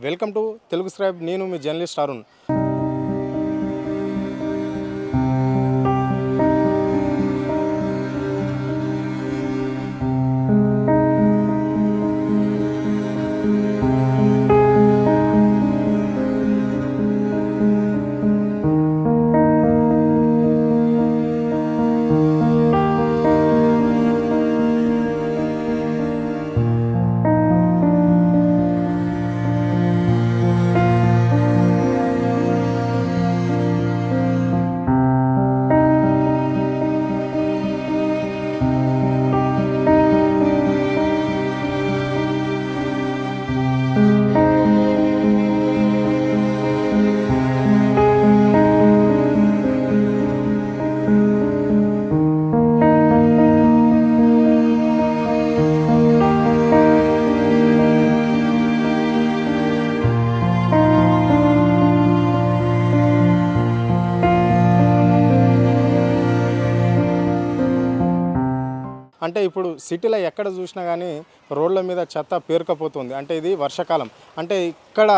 Welcome to Telugu scribe. నేను మీ journalist Arun. అంటే ఇప్పుడు సిటీలో ఎక్కడ చూసినా కానీ రోడ్ల మీద చెత్త పేరుకపోతుంది. అంటే ఇది వర్షాకాలం. అంటే ఇక్కడ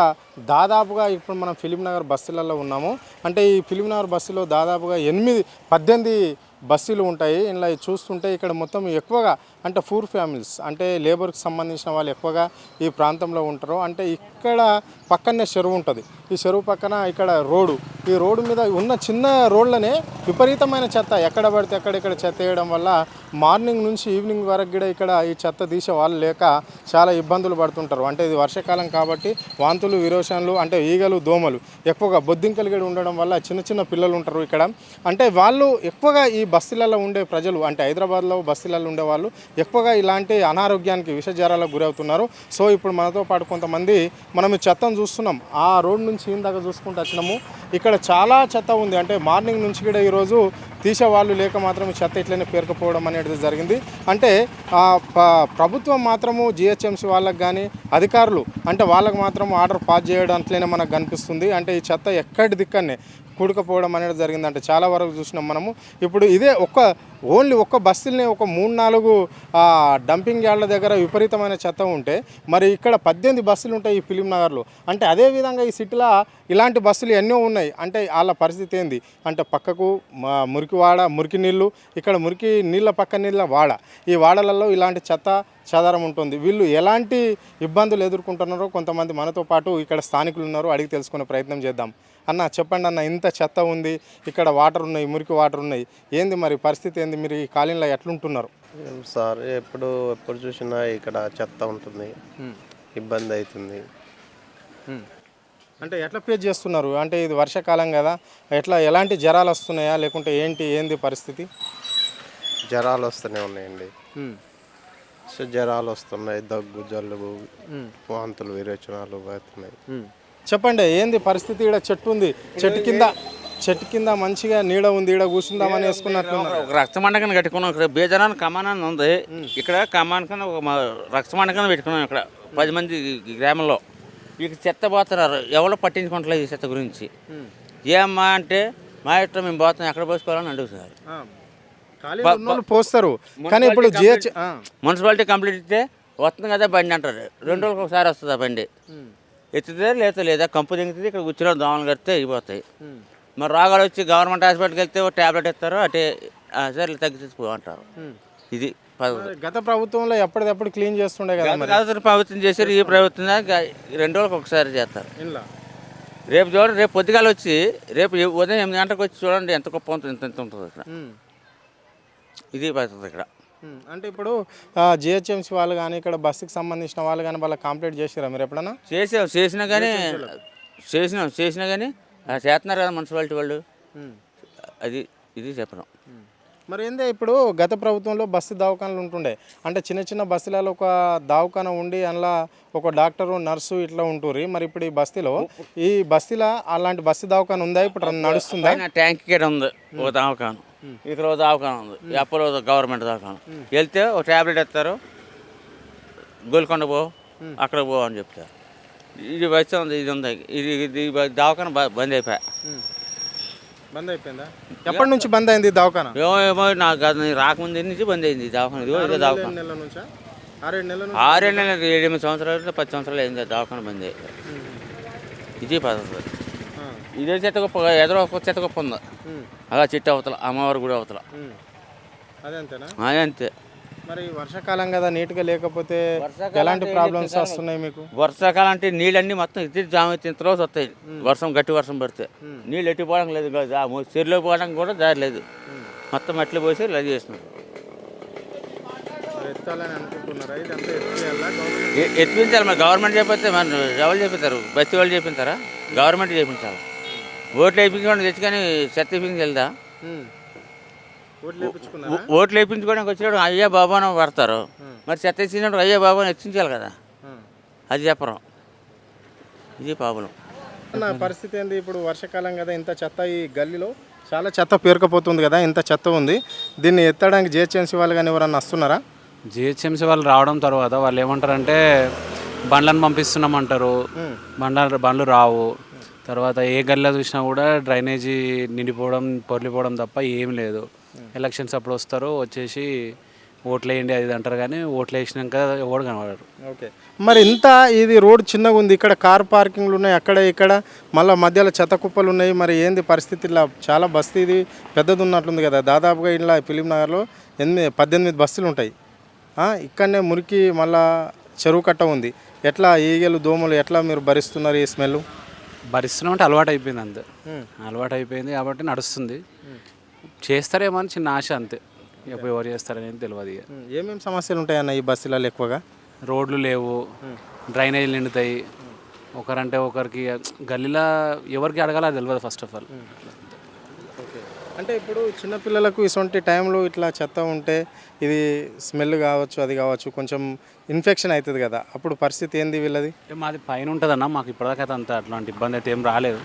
దాదాపుగా ఇప్పుడు మనం ఫిలింనగర్ బస్సులలో ఉన్నాము. అంటే ఈ ఫిలింనగర్ బస్సులో దాదాపుగా 18 బస్సులు ఉంటాయి. ఇలా చూస్తుంటే ఇక్కడ మొత్తం ఎక్కువగా అంటే పూర్ ఫ్యామిలీస్ అంటే లేబర్కి సంబంధించిన వాళ్ళు ఎక్కువగా ఈ ప్రాంతంలో ఉంటారు. అంటే ఇక్కడ పక్కనే చెరువు ఉంటుంది. ఈ చెరువు పక్కన ఇక్కడ రోడ్డు, ఈ రోడ్డు మీద ఉన్న చిన్న రోడ్లనే విపరీతమైన చెత్త ఎక్కడ పడితే ఇక్కడ చెత్త వేయడం వల్ల మార్నింగ్ నుంచి ఈవినింగ్ వరకు కూడా ఇక్కడ ఈ చెత్త తీసే వాళ్ళు లేక చాలా ఇబ్బందులు పడుతుంటారు. అంటే ఇది వర్షాకాలం కాబట్టి వాంతులు విరోచనలు అంటే ఈగలు దోమలు ఎక్కువగా బొద్దింకలు కూడా ఉండడం వల్ల చిన్న పిల్లలు ఉంటారు ఇక్కడ. అంటే వాళ్ళు ఎక్కువగా ఈ బస్తీలలో ఉండే ప్రజలు అంటే హైదరాబాద్లో బస్తీలలో ఉండే వాళ్ళు ఎక్కువగా ఇలాంటి అనారోగ్యానికి విషజ్వరాలకు గురవుతున్నారు. సో ఇప్పుడు మనతో పాటు కొంతమంది మనం ఈ చెత్తను చూస్తున్నాం. ఆ రోడ్ నుంచి ఇందాక చూసుకుంటూ వచ్చినాము. ఇక్కడ చాలా చెత్త ఉంది. అంటే మార్నింగ్ నుంచి కూడా ఈరోజు తీసేవాళ్ళు లేక మాత్రం చెత్త ఇట్లనే పేరుకుపోవడం అనేది జరిగింది. అంటే ప్రభుత్వం మాత్రము జిహెచ్ఎంసీ వాళ్ళకి కానీ అధికారులు అంటే వాళ్ళకి మాత్రం ఆర్డర్ పాస్ చేయడం అట్లనే మనకు కనిపిస్తుంది. అంటే ఈ చెత్త ఎక్కడి దిక్కనే కూడుకపోవడం అనేది జరిగింది. అంటే చాలా వరకు చూసినాం మనము. ఇప్పుడు ఇదే ఓన్లీ ఒక్క బస్సుల్ని ఒక 3-4 డంపింగ్ యార్డ్ల దగ్గర విపరీతమైన చెత్త ఉంటే మరి ఇక్కడ 18 బస్సులు ఉంటాయి ఈ ఫిలింనగర్లో. అంటే అదేవిధంగా ఈ సిటీలో ఇలాంటి బస్సులు ఎన్నో ఉన్నాయి. అంటే వాళ్ళ పరిస్థితి ఏంది అంటే పక్కకు మురికి నీళ్ళు, ఇక్కడ మురికి నీళ్ళ పక్క నీళ్ళ వాడ, ఈ వాడలలో ఇలాంటి చెత్త చెదారం ఉంటుంది. వీళ్ళు ఎలాంటి ఇబ్బందులు ఎదుర్కొంటున్నారో కొంతమంది మనతో పాటు ఇక్కడ స్థానికులు ఉన్నారు, అడిగి తెలుసుకునే ప్రయత్నం చేద్దాం. అన్న చెప్పండి అన్న, ఇంత చెత్త ఉంది, ఇక్కడ వాటర్ ఉన్నాయి, మురికి వాటర్ ఉన్నాయి, ఏంది మరి పరిస్థితి ఏంది, మీరు ఈ కాలనీలో ఎట్లుంటున్నారు? సార్ ఎప్పుడు చూసినా ఇక్కడ చెత్త ఉంటుంది, ఇబ్బంది అవుతుంది. అంటే ఎట్లా ఫేస్ చేస్తున్నారు? అంటే ఇది వర్షాకాలం కదా, ఎలాంటి జ్వరాలు వస్తున్నాయా లేకుంటే ఏంది పరిస్థితి? జ్వరాలు వస్తూనే ఉన్నాయండి. సో జ్వరాలు వస్తున్నాయి, దగ్గు, జలుబు, వాంతులు విరేచనాలు అవుతున్నాయి. చెప్పండి ఏంది పరిస్థితి? ఇక్కడ చెట్టు ఉంది, చెట్టు కింద మంచిగా నీడ ఉంది, ఇక్కడ కూర్చుందామని వేసుకున్నట్లు రక్తమండకం కట్టుకున్నాం. ఇక్కడ బేజనాన్ని కమానాన్ని ఉంది, ఇక్కడ కమాన్ కింద ఒక రక్తమండకం పెట్టుకున్నాం. ఇక్కడ 10 మంది గ్రామంలో ఇక చెత్త పోతున్నారు, ఎవరో పట్టించుకోవట్లేదు ఈ చెత్త గురించి. ఏమ్మా అంటే మా ఇష్టం, మేము పోతాం, ఎక్కడ పోసుకోవాలని అడుగుతున్నారు. పోస్తారు కానీ ఇప్పుడు మున్సిపాలిటీ కంప్లీట్ ఇస్తే వస్తుంది కదా బండి అంటారు. 2 రోజులకు ఒకసారి వస్తుంది ఆ బండి, ఎత్తుతే లేదా కంపు దింగుతుంది, ఇక్కడ కూర్చుని దోమలు కడితే అయిపోతాయి. మరి రోగాలు వచ్చి గవర్నమెంట్ హాస్పిటల్కి వెళ్తే ఒక ట్యాబ్లెట్ ఇస్తారు, అటే సరే తగ్గిపో అంటారు. ఇది గత ప్రభుత్వంలో ఎప్పటికప్పుడు క్లీన్ చేస్తుండే కదా. గత ప్రభుత్వం చేశారు, ఈ ప్రభుత్వం 2 రోజులకు ఒకసారి చేస్తారు. రేపు చూడండి, రేపు పొద్దుగాల వచ్చి రేపు ఉదయం 8 గంటలకు వచ్చి చూడండి ఎంత గొప్ప ఉంటుంది, ఎంత ఉంటుంది ఇక్కడ. ఇది పరిస్థితి ఇక్కడ. అంటే ఇప్పుడు జిహెచ్ఎంసీ వాళ్ళు కానీ ఇక్కడ బస్సుకి సంబంధించిన వాళ్ళు కానీ వాళ్ళకి కంప్లైంట్ చేసారా మీరు ఎప్పుడన్నా? చేసినా కానీ చేస్తున్నారు కదా మున్సిపాలిటీ వాళ్ళు. ఇది చెప్పడం. మరి ఏందే ఇప్పుడు గత ప్రభుత్వంలో బస్సు దవాఖానలు ఉంటుండే, అంటే చిన్న బస్సులలో ఒక దవాఖాన ఉండి అందులో ఒక డాక్టరు, నర్సు ఇట్లా ఉంటుంది. మరి ఇప్పుడు ఈ బస్తీలో అలాంటి బస్సు దవాఖాన ఉందా? ఇప్పుడు నడుస్తుందా? ట్యాంక్ కేర్ ఉంది ఒక దవాఖాన, ఇక్కడ ఒక దవాఖాన ఉంది, అప్పుడు గవర్నమెంట్ దవాఖాన. వెళ్తే ఒక ట్యాబ్లెట్ ఇస్తారు, గోల్కొండ పో, అక్కడ పో అని చెప్తారు. ఇది వచ్చి ఉంది, ఇది ఉంది, ఇది దవాఖాన బంద్ అయిపోయా. బంద్ అయిపోయిందా? ఎప్పటి నుంచి బంద్ అయింది దవాఖాన? ఏమో నాకు రాకముందు నుంచి బంద్ అయింది దవాఖాన. ఇదే దవాఖాన 6-7 నెలలు 6 నెలలు 7-8 సంవత్సరాలు 10 సంవత్సరాలు అయింది దవాఖాన బంద్ అయ్యి. ఇది పద్ధతి. ఇదే చెత్త గొప్ప ఎదురు ఒక చెత్త గొప్ప ఉంది అలా చెట్టు అవతల అమ్మవారి గుడి అవతల అదే అంతేనా? అదే అంతే. మరి వర్షాకాలం కదా నీట్గా లేకపోతే ఎలాంటి ప్రాబ్లమ్స్ వస్తున్నాయి మీకు? వర్షాకాలం అంటే నీళ్ళన్నీ మొత్తం ఇద్దరు జామ ఎత్తిన తర్వాత వస్తాయి. గట్టి వర్షం పడితే నీళ్ళు ఎట్టిపోవడం లేదు, చెరువులో పోవడానికి కూడా దారి లేదు. మొత్తం మట్లు పోసి ఇలా చేస్తున్నారు. ఎత్తాలని అనుకుంటున్నారా? ఇది అంతా ఎత్తియాలా? ఎత్తిపించాలి. మరి గవర్నమెంట్ చెప్పితే మరి ఎవరు చెప్తారు? బస్తి వాళ్ళు చెప్పించారా? గవర్నమెంట్ చెప్పించాలి. ఓట్లు వేయించుకోవడం తెచ్చుకొని చెత్త వేయించి వెళ్దా? ఓట్లు వేయించుకోవడానికి వచ్చినప్పుడు అయ్యా బాబు అని పడతారు. మరి చెత్త ఇచ్చినప్పుడు అయ్యా బాబు అని హెచ్చించాలి కదా, అది చెప్పరు. ఇది ప్రాబ్లం. నా పరిస్థితి ఏంది ఇప్పుడు? వర్షాకాలం కదా, ఇంత చెత్త ఈ గల్లీలో చాలా చెత్త పేరుకపోతుంది కదా, ఇంత చెత్త ఉంది. దీన్ని ఎత్తడానికి జిహెచ్ఎంసీ వాళ్ళు కానీ ఎవరన్నా వస్తున్నారా? జిహెచ్ఎంసీ వాళ్ళు రావడం తర్వాత వాళ్ళు ఏమంటారంటే బండ్లను పంపిస్తున్నామంటారు. బండ్లు రావు. తర్వాత ఏ గల్లీలో చూసినా కూడా డ్రైనేజీ నిండిపోవడం, పొర్లిపోవడం తప్ప ఏం లేదు. ఎలక్షన్స్ అప్పుడు వస్తారు, వచ్చేసి ఓట్లు వేయండి అది అంటారు, కానీ ఓట్లు వేసినాక ఎవడు కనబడరు. ఓకే. మరి ఇంత ఇది రోడ్ చిన్నగా ఉంది, ఇక్కడ కార్ పార్కింగ్లు ఉన్నాయి, అక్కడ ఇక్కడ మళ్ళీ మధ్యలో చెత్త కుప్పలు ఉన్నాయి. మరి ఏంది పరిస్థితి? ఇలా చాలా బస్తీ ఇది పెద్దది ఉన్నట్లుంది కదా. దాదాపుగా ఇలా ఫిలిం నగర్లో 18 బస్తీలు ఉంటాయి. ఇక్కడనే మురికి మళ్ళా చెరువు కట్ట ఉంది. ఎట్లా ఈగలు దోమలు ఎట్లా మీరు భరిస్తున్నారు ఈ స్మెల్? భరిస్తున్నాం అంటే అలవాటు అయిపోయింది, అంతే. అలవాటు అయిపోయింది కాబట్టి నడుస్తుంది. చేస్తారేమో అని చిన్న ఆశ, అంతే. ఎప్పుడు ఎవరు చేస్తారనేది తెలియదు. ఇక ఏమేమి సమస్యలు ఉంటాయన్న ఈ బస్సులలో ఎక్కువగా? రోడ్లు లేవు, డ్రైనేజీలు నిండుతాయి. ఒకరంటే ఒకరికి గల్లీలో ఎవరికి అడగాల తెలియదు ఫస్ట్ ఆఫ్ ఆల్. అంటే ఇప్పుడు చిన్నపిల్లలకు ఇటువంటి టైంలో ఇట్లా చెత్త ఉంటే ఇది స్మెల్ కావచ్చు, అది కావచ్చు, కొంచెం ఇన్ఫెక్షన్ అవుతుంది కదా, అప్పుడు పరిస్థితి ఏంది వీళ్ళది? అంటే మాది పైన ఉంటుందన్న, మాకు ఇప్పటిదాకా అంత అట్లాంటి ఇబ్బంది అయితే ఏం రాలేదు.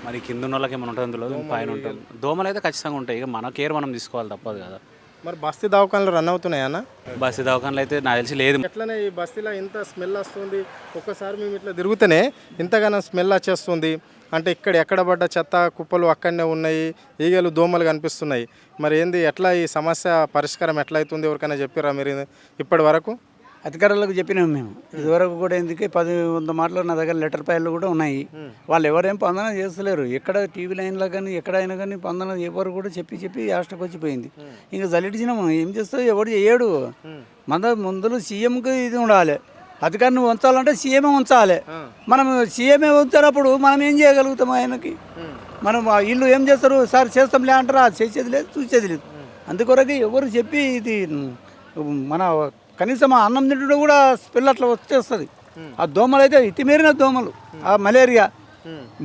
మరి కింద ఉన్న వాళ్ళకి ఏమైనా ఉంటుందో తెలియదు, పైన ఉంటుంది. దోమలు అయితే ఖచ్చితంగా ఉంటాయి. ఇక మన కేర్ మనం తీసుకోవాలి, తప్పదు కదా. మరి బస్తీ దవాఖానలు రన్ అవుతున్నాయన్న? బస్తీ దవాఖానలు అయితే నాకు తెలిసి లేదు. ఎట్లనే ఈ బస్తీలో ఇంత స్మెల్ వస్తుంది, ఒక్కసారి మేము ఇట్లా తిరుగుతూనే ఇంతగానో స్మెల్ వచ్చేస్తుంది. అంటే ఇక్కడ ఎక్కడ పడ్డ చెత్త కుప్పలు అక్కడనే ఉన్నాయి, ఈగలు దోమలు కనిపిస్తున్నాయి. మరి ఏంది, ఎట్లా ఈ సమస్య పరిష్కారం ఎట్లా అవుతుంది? ఎవరికైనా చెప్పారా మీరు ఇప్పటి వరకు? అధికారులకు చెప్పినాము మేము. ఇదివరకు కూడా ఎందుకే 10-100 మాటలు నా దగ్గర లెటర్ ఫైళ్ళు కూడా ఉన్నాయి. వాళ్ళు ఎవరేం స్పందన చేస్తలేరు. ఎక్కడ టీవీ లైన్లో కానీ ఎక్కడైనా కానీ స్పందన ఎవరు కూడా చెప్పి యాస్టకు వచ్చిపోయింది. ఇంకా జలిటిచ్చినాము, ఏం చేస్తావు, ఎవడు చేయడు. ముందు సీఎంకి ఇది ఉండాలి, అధికారిని ఉంచాలంటే సీఎమే ఉంచాలి. మనం సీఎమే ఉంచినప్పుడు మనం ఏం చేయగలుగుతాం? ఆయనకి మనం వీళ్ళు ఏం చేస్తారు? సార్ చేస్తాంలే అంటారా? చేసేది లేదు, చూసేది లేదు. అందుకొరకు ఎవరు చెప్పి ఇది మన కనీసం ఆ అన్నం తింటుంటే కూడా స్మెల్ అట్లా వచ్చేస్తుంది. ఆ దోమలు అయితే ఇతిమీరిన దోమలు, ఆ మలేరియా,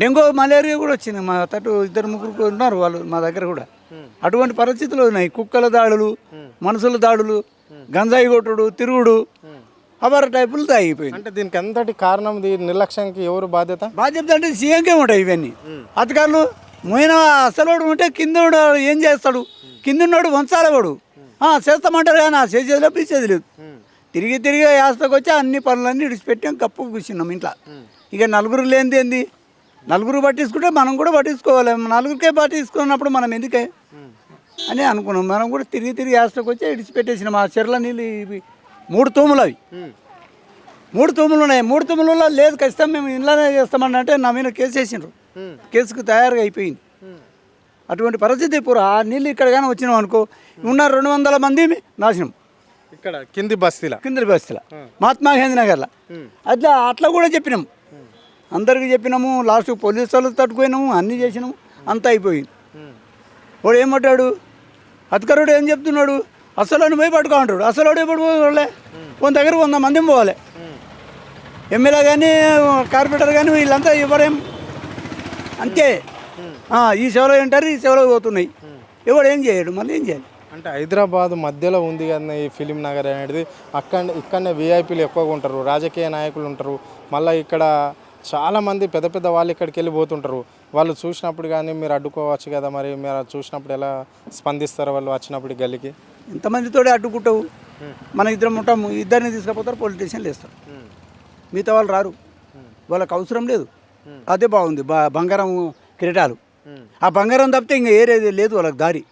డెంగ్యూ మలేరియా కూడా వచ్చింది. మా తట్టు 2-3 ఉన్నారు వాళ్ళు మా దగ్గర కూడా. అటువంటి పరిస్థితులు ఉన్నాయి. కుక్కల దాడులు, మనుషుల దాడులు, గంజాయి కొట్టుడు, తిరుగుడు, అవర్ టైపులు తాగిపోయింది. అంటే దీనికి ఎంతటి కారణం? దీని నిర్లక్ష్యానికి ఎవరు బాధ్యత అంటే సీఎంకే ఉంటాయి ఇవన్నీ. అధికారులు మోయిన అసలు ఉంటే కింద ఏం చేస్తాడు? కింద ఉన్నాడు వంచాలి వాడు. చేస్తామంటారు కానీ చేసేది లేదు, పిచ్చేది లేదు. తిరిగి యాస్తకు వచ్చి అన్ని పనులన్నీ విడిచిపెట్టాం, కప్పు కూర్చున్నాం ఇంట్లో. ఇక నలుగురు లేనిది ఏంది? నలుగురు పట్టించుకుంటే మనం కూడా పట్టించుకోవాలి. నలుగురికే పట్టించుకున్నప్పుడు మనం ఎందుకే అని అనుకున్నాం. మనం కూడా తిరిగి యాస్తకు వచ్చి విడిచిపెట్టేసినాం. ఆ చెర్ల నీళ్ళు ఇవి 3 తూములు, అవి 3 తూములు ఉన్నాయి. 3 తూములలో లేదు, ఖచ్చితంగా మేము ఇంట్లోనే చేస్తామని అంటే నా మీద కేసు వేసిండ్రు. కేసుకు తయారుగా అయిపోయింది. అటువంటి పరిస్థితి ఇప్పుడు ఆ నీళ్ళు ఇక్కడ కానీ వచ్చినాం అనుకో, ఉన్న 200 మంది నాశనం. ఇక్కడ కింది బస్తీల మహాత్మా గాంధీ నగర్లో అట్లా కూడా చెప్పినాము, అందరికి చెప్పినాము. లాస్ట్ పోలీసు వాళ్ళు తట్టుకుపోయినాము, అన్నీ చేసినాము, అంతా అయిపోయింది. వాడు ఏమంటాడు? అధికారుడు ఏం చెప్తున్నాడు? అసలు పోయి పట్టుకో అంటాడు. అసలు ఎప్పుడు పోలే, కొంత దగ్గర 100 మంది పోవాలి. ఎమ్మెల్యే కానీ కార్పొరేటర్ కానీ వీళ్ళంతా ఎవరేం అంతే. ఈ సేవలో ఉంటారు, ఈ సేవలో పోతున్నాయి. ఎవడు ఏం చేయడు, మళ్ళీ ఏం చేయాలి? అంటే హైదరాబాద్ మధ్యలో ఉంది కదా ఈ ఫిలిం నగర్ అనేది. ఇక్కడనే విఐపీలు ఎక్కువగా ఉంటారు, రాజకీయ నాయకులు ఉంటారు. మళ్ళీ ఇక్కడ చాలామంది పెద్ద వాళ్ళు ఇక్కడికి వెళ్ళిపోతుంటారు. వాళ్ళు చూసినప్పుడు కానీ మీరు అడ్డుకోవచ్చు కదా, మరి మీరు చూసినప్పుడు ఎలా స్పందిస్తారు వాళ్ళు వచ్చినప్పుడు గల్లీకి? ఎంతమందితో అడ్డుకుంటావు? మన ఇద్దరం ఉంటాము, ఇద్దరిని తీసుకుపోతారు, పోలీస్ స్టేషన్లు వేస్తారు. మిగతా వాళ్ళు రారు, వాళ్ళకి అవసరం లేదు. అదే బాగుంది బంగారం కిరీటాలు. ఆ బంగారం తప్పితే ఇంకా ఏరేది లేదు వాళ్ళకి దారి.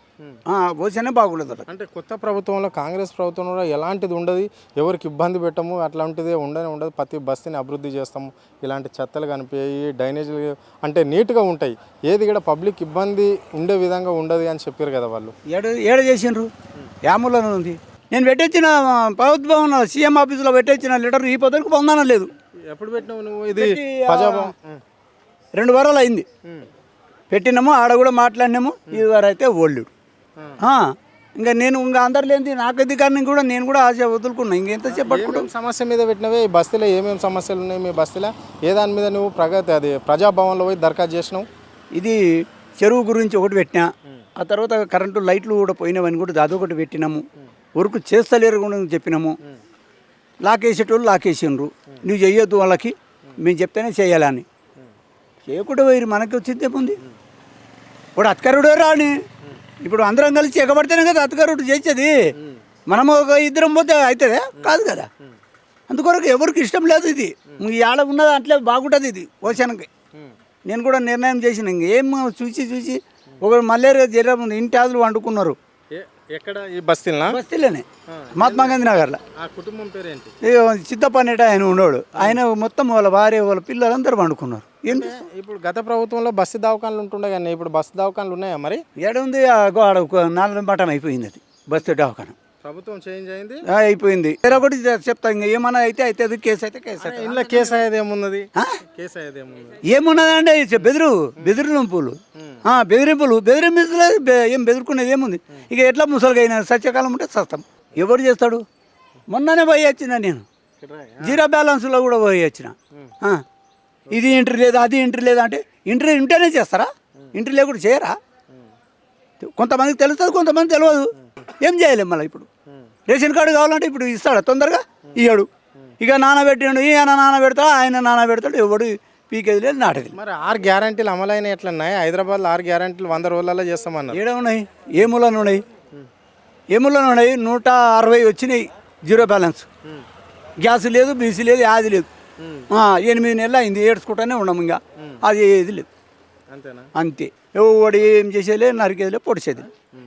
పోస్తేనే బాగుండదు వాళ్ళకి. అంటే కొత్త ప్రభుత్వంలో కాంగ్రెస్ ప్రభుత్వంలో ఎలాంటిది ఉండదు, ఎవరికి ఇబ్బంది పెట్టము, అట్లాంటిదే ఉండదు. ప్రతి బస్తీని అభివృద్ధి చేస్తాము, ఇలాంటి చెత్తలు కనిపించాయి, డ్రైనేజీలు అంటే నీట్గా ఉంటాయి, ఏది కూడా పబ్లిక్ ఇబ్బంది ఉండే విధంగా ఉండదు అని చెప్పారు కదా వాళ్ళు. ఏడ చేసిండ్రు యాములను ఉంది. నేను పెట్టొచ్చిన ప్రభుత్వం సీఎం ఆఫీసులో పెట్టొచ్చిన లెటర్ ఈ పొద్దుకు పొందడం లేదు. ఎప్పుడు పెట్టినావు నువ్వు ఇది ప్రజాభవన్? 2 వారాలు అయింది పెట్టినాము, ఆడ కూడా మాట్లాడినాము. ఇది వారు అయితే ఓల్డ్. ఇంకా అందరు లేని నాకు అధికారిని కూడా నేను కూడా ఆశ వదులుకున్నా. ఇంకెంతసేపు పట్టుకుంటాం. సమస్య మీద పెట్టినవే ఈ బస్తీలో ఏమేమి సమస్యలు ఉన్నాయి మీ బస్తీలో? ఏ దాని మీద నువ్వు అది ప్రజాభవన్లో పోయి దరఖాస్తు చేసినావు? ఇది చెరువు గురించి ఒకటి పెట్టినా, ఆ తర్వాత కరెంటు లైట్లు కూడా పోయినవని కూడా అదొకటి పెట్టినాము. వర్క్ చేస్తలేరు కూడా చెప్పినాము. లాకేసేటోళ్ళు లాకేసిండ్రు, నువ్వు చెయ్యొద్దు వాళ్ళకి, మేము చెప్తేనే చేయాలని. చేయకుండా పోయి మనకి వచ్చిందేముంది? ఇప్పుడు అత్కరుడు రాని ఇప్పుడు అందరం కలిసి ఎగబడితేనే కదా అత్కరుడు చేసేది. మనము ఒక ఇద్దరం పోతే అవుతుందా? కాదు కదా. అందుకొరకు ఎవరికి ఇష్టం లేదు. ఇది ఈ ఆడ ఉన్నది అట్లే బాగుంటుంది. ఇది ఓషన్కి నేను కూడా నిర్ణయం చేసిన. ఏం చూసి ఒక మలేరియా జ్వరం ఉంది, ఇంటి ఆదులు వండుకున్నారు. ఎక్కడ? ఈ బస్తీలోనే మహాత్మా గాంధీ నగర్లో. ఆ కుటుంబం పేరేంటి? చిత్తపనేట ఆయన ఉన్నాడు. ఆయన మొత్తం వాళ్ళ భార్య వాళ్ళ పిల్లలందరూ వండుకున్నారు. ఇప్పుడు గత ప్రభుత్వంలో బస్సు దవాఖాన్లు ఉంటుండే కానీ ఇప్పుడు బస్సు దవాఖాన్లు ఉన్నాయా మరి? ఏడుంది ఆడ 4 బటన్ అయిపోయింది. అది బస్సు దవాఖాన ప్రభుత్వం చేంజ్ అయింది, అయిపోయింది. ఒకటి చెప్తా, ఇంకా ఏమన్నా అయితే అది కేసు అయితే ఇంట్లో కేసు అయ్యేది ఏమున్నది? కేసు అయ్యేది ఏమున్నదంటే బెదిరి నొంపులు, బెదిరింపులు ఏం బెదురుకునేది ఏముంది? ఇక ఎట్లా ముసలిగా సత్యకాలం ఉంటే సస్తాం. ఎవరు చేస్తాడు? మొన్ననే పోయి వచ్చిన నేను, జీరో బ్యాలెన్స్లో కూడా పోయి వచ్చిన. ఇది ఎంట్రీ లేదా, అది ఎంట్రీ లేదా అంటే ఎంట్రీ ఉంటేనే చేస్తారా? ఎంట్రీ లేకుండా చేయరా? కొంతమందికి తెలుస్తుంది, కొంతమంది తెలియదు. ఏం చేయలేము మళ్ళీ. ఇప్పుడు రేషన్ కార్డు కావాలంటే ఇప్పుడు ఇస్తాడు, తొందరగా ఇయ్యాడు. ఇక నానబెట్టిండు, ఈయన నానబెడతాడు, ఆయన నానబెడతాడు, ఎవడు పీకేది లేదు, నాటది. మరి 6 గ్యారంటీలు అమలైన ఎట్లున్నాయి? హైదరాబాద్లో 6 గ్యారంటీలు 100 రోజులలో చేస్తామన్నారు. ఏడా ఉన్నాయి? ఏ మూలన ఉన్నాయి? 160 వచ్చినాయి జీరో బ్యాలెన్స్. గ్యాస్ లేదు, బీసీ లేదు, యాది లేదు. 8 నెలలు అయింది, ఏడ్చుకుంటానే ఉన్నాము. ఇంకా అది ఏది లేదు. అంతేనా? అంతే. ఎవడు ఏం చేసేలే, నరికేదిలే, పొడిచేది.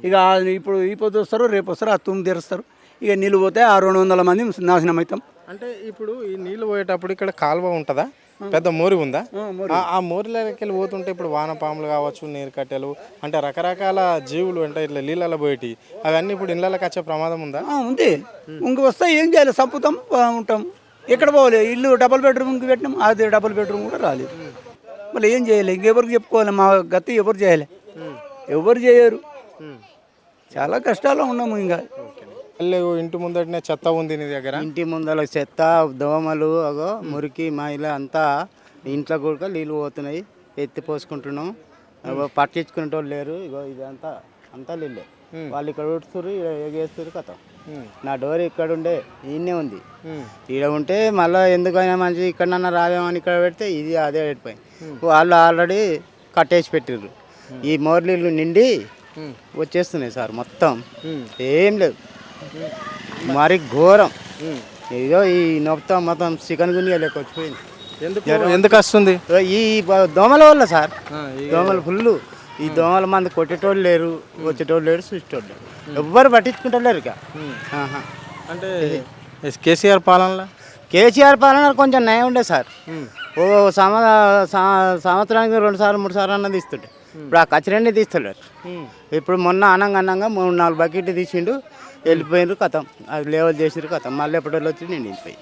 ఇక ఇప్పుడు ఈ పొద్దు వస్తారు, రేపు వస్తారు, ఆ తుమ్ము తెరుస్తారు. ఇక నీళ్ళు పోతే 600 మంది నాశనం అవుతాం. అంటే ఇప్పుడు ఈ నీళ్ళు పోయేటప్పుడు ఇక్కడ కాలువ ఉంటుందా? పెద్ద మోరి ఉందా? ఆ మోరిలోకి వెళ్ళి పోతుంటే ఇప్పుడు వానపాములు కావచ్చు, నీరు కట్టెలు అంటే రకరకాల జీవులు అంటే ఇట్లా నీళ్ళలో పోయేటి అవన్నీ ఇప్పుడు ఇళ్ళకి వచ్చే ప్రమాదం ఉందా? ఉంది. ఇంక వస్తే ఏం చేయాలి? చంపుతాం, ఉంటాం. ఎక్కడ పోవాలి? ఇల్లు డబుల్ బెడ్రూమ్కి పెట్టినాం, అది డబుల్ బెడ్రూమ్ కూడా రాలేదు. మళ్ళీ ఏం చేయాలి? ఇంకెవరికి చెప్పుకోవాలి? మా గతి ఎవరు చేయాలి? ఎవరు చేయరు. చాలా కష్టాల్లో ఉన్నాము. ఇంకా ఇంటి ముందటనే చెత్త ఉంది నీ దగ్గర? ఇంటి ముందర చెత్త, దోమలు, మురికి, మైల అంతా ఇంట్లో కూడా నీళ్ళు పోతున్నాయి. ఎత్తి పోసుకుంటున్నాం. పట్టించుకునే వాళ్ళు లేరు. ఇగో ఇదంతా నీళ్ళే. వాళ్ళు ఇక్కడ ఉడుతున్నారు, ఎగేస్తారు, కథ. నా డోర్ ఇక్కడ ఉండే, ఈయనే ఉంది. ఈడ ఉంటే మళ్ళీ ఎందుకైనా మంచి ఇక్కడన్నా రావేమని ఇక్కడ పెడితే ఇది అదే పెట్టిపోయింది. వాళ్ళు ఆల్రెడీ కట్టేసి పెట్టిర్రు. ఈ మోర్లీలు నిండి వచ్చేస్తున్నాయి సార్. మొత్తం ఏం లేదు, మరి ఘోరం. ఇదో ఈ మొత్తం చికెన్ గునియా లెక్క వచ్చిపోయింది. ఎందుకు వస్తుంది? ఈ దోమల వల్ల సార్. దోమలు ఫుల్. ఈ దోమల మంది కొట్టేటోళ్ళు లేరు, వచ్చేటోళ్ళు లేరు, చూసేటోళ్ళు లేరు. ఎవ్వరు పట్టించుకుంటలేరు. ఇక అంటే కేసీఆర్ పాలన కొంచెం నయం ఉండే సార్. ఓ సంవత్సరానికి 2 సార్లు 3 సార్లు అన్నది ఇస్తుండే. ఇప్పుడు ఆ కచరాన్ని తీస్తలేరు. ఇప్పుడు మొన్న అనంగా 3-4 బకెట్లు తీసిండు, వెళ్ళిపోయినారు, కథం. అది లేవల్ చేసిరు, కథం. మళ్ళీ ఎప్పటిలో వచ్చి నేను వెళ్ళిపోయి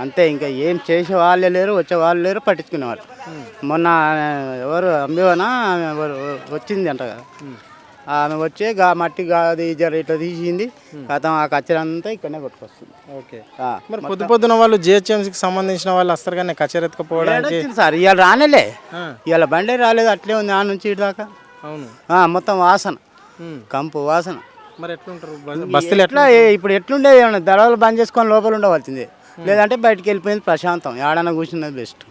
అంతే. ఇంకా ఏం చేసే వాళ్ళే లేరు, వచ్చే వాళ్ళు లేరు, పట్టించుకునేవాళ్ళు. మొన్న ఎవరు అంబివనా ఎవరు వచ్చింది అంట కదా, ఆమె వచ్చే మట్టి అది ఇట్లా తీసింది, కథం. ఆ కచ్చర అంతా ఇక్కడనే కొట్టుకొస్తుంది. ఓకే. మరి పొద్దున వాళ్ళు జిహెచ్ఎంసీకి సంబంధించిన వాళ్ళు వస్తారు కానీ కచ్చర ఎత్తుకుపోవడానికి సార్. ఇవాళ రానేలే, ఇవాళ బండే రాలేదు, అట్లే ఉంది ఆ నుంచి ఇటు దాకా. అవును, మొత్తం వాసన, కంపు వాసన. మరి ఎట్లుంటారు బస్తీలు? ఎట్లా ఇప్పుడు ఎట్లుండే? దళాలు బంద్ చేసుకొని లోపల ఉండవలసిందే, లేదంటే బయటకు వెళ్ళిపోయింది ప్రశాంతం. ఏడన్నా కూర్చున్నది బెస్ట్.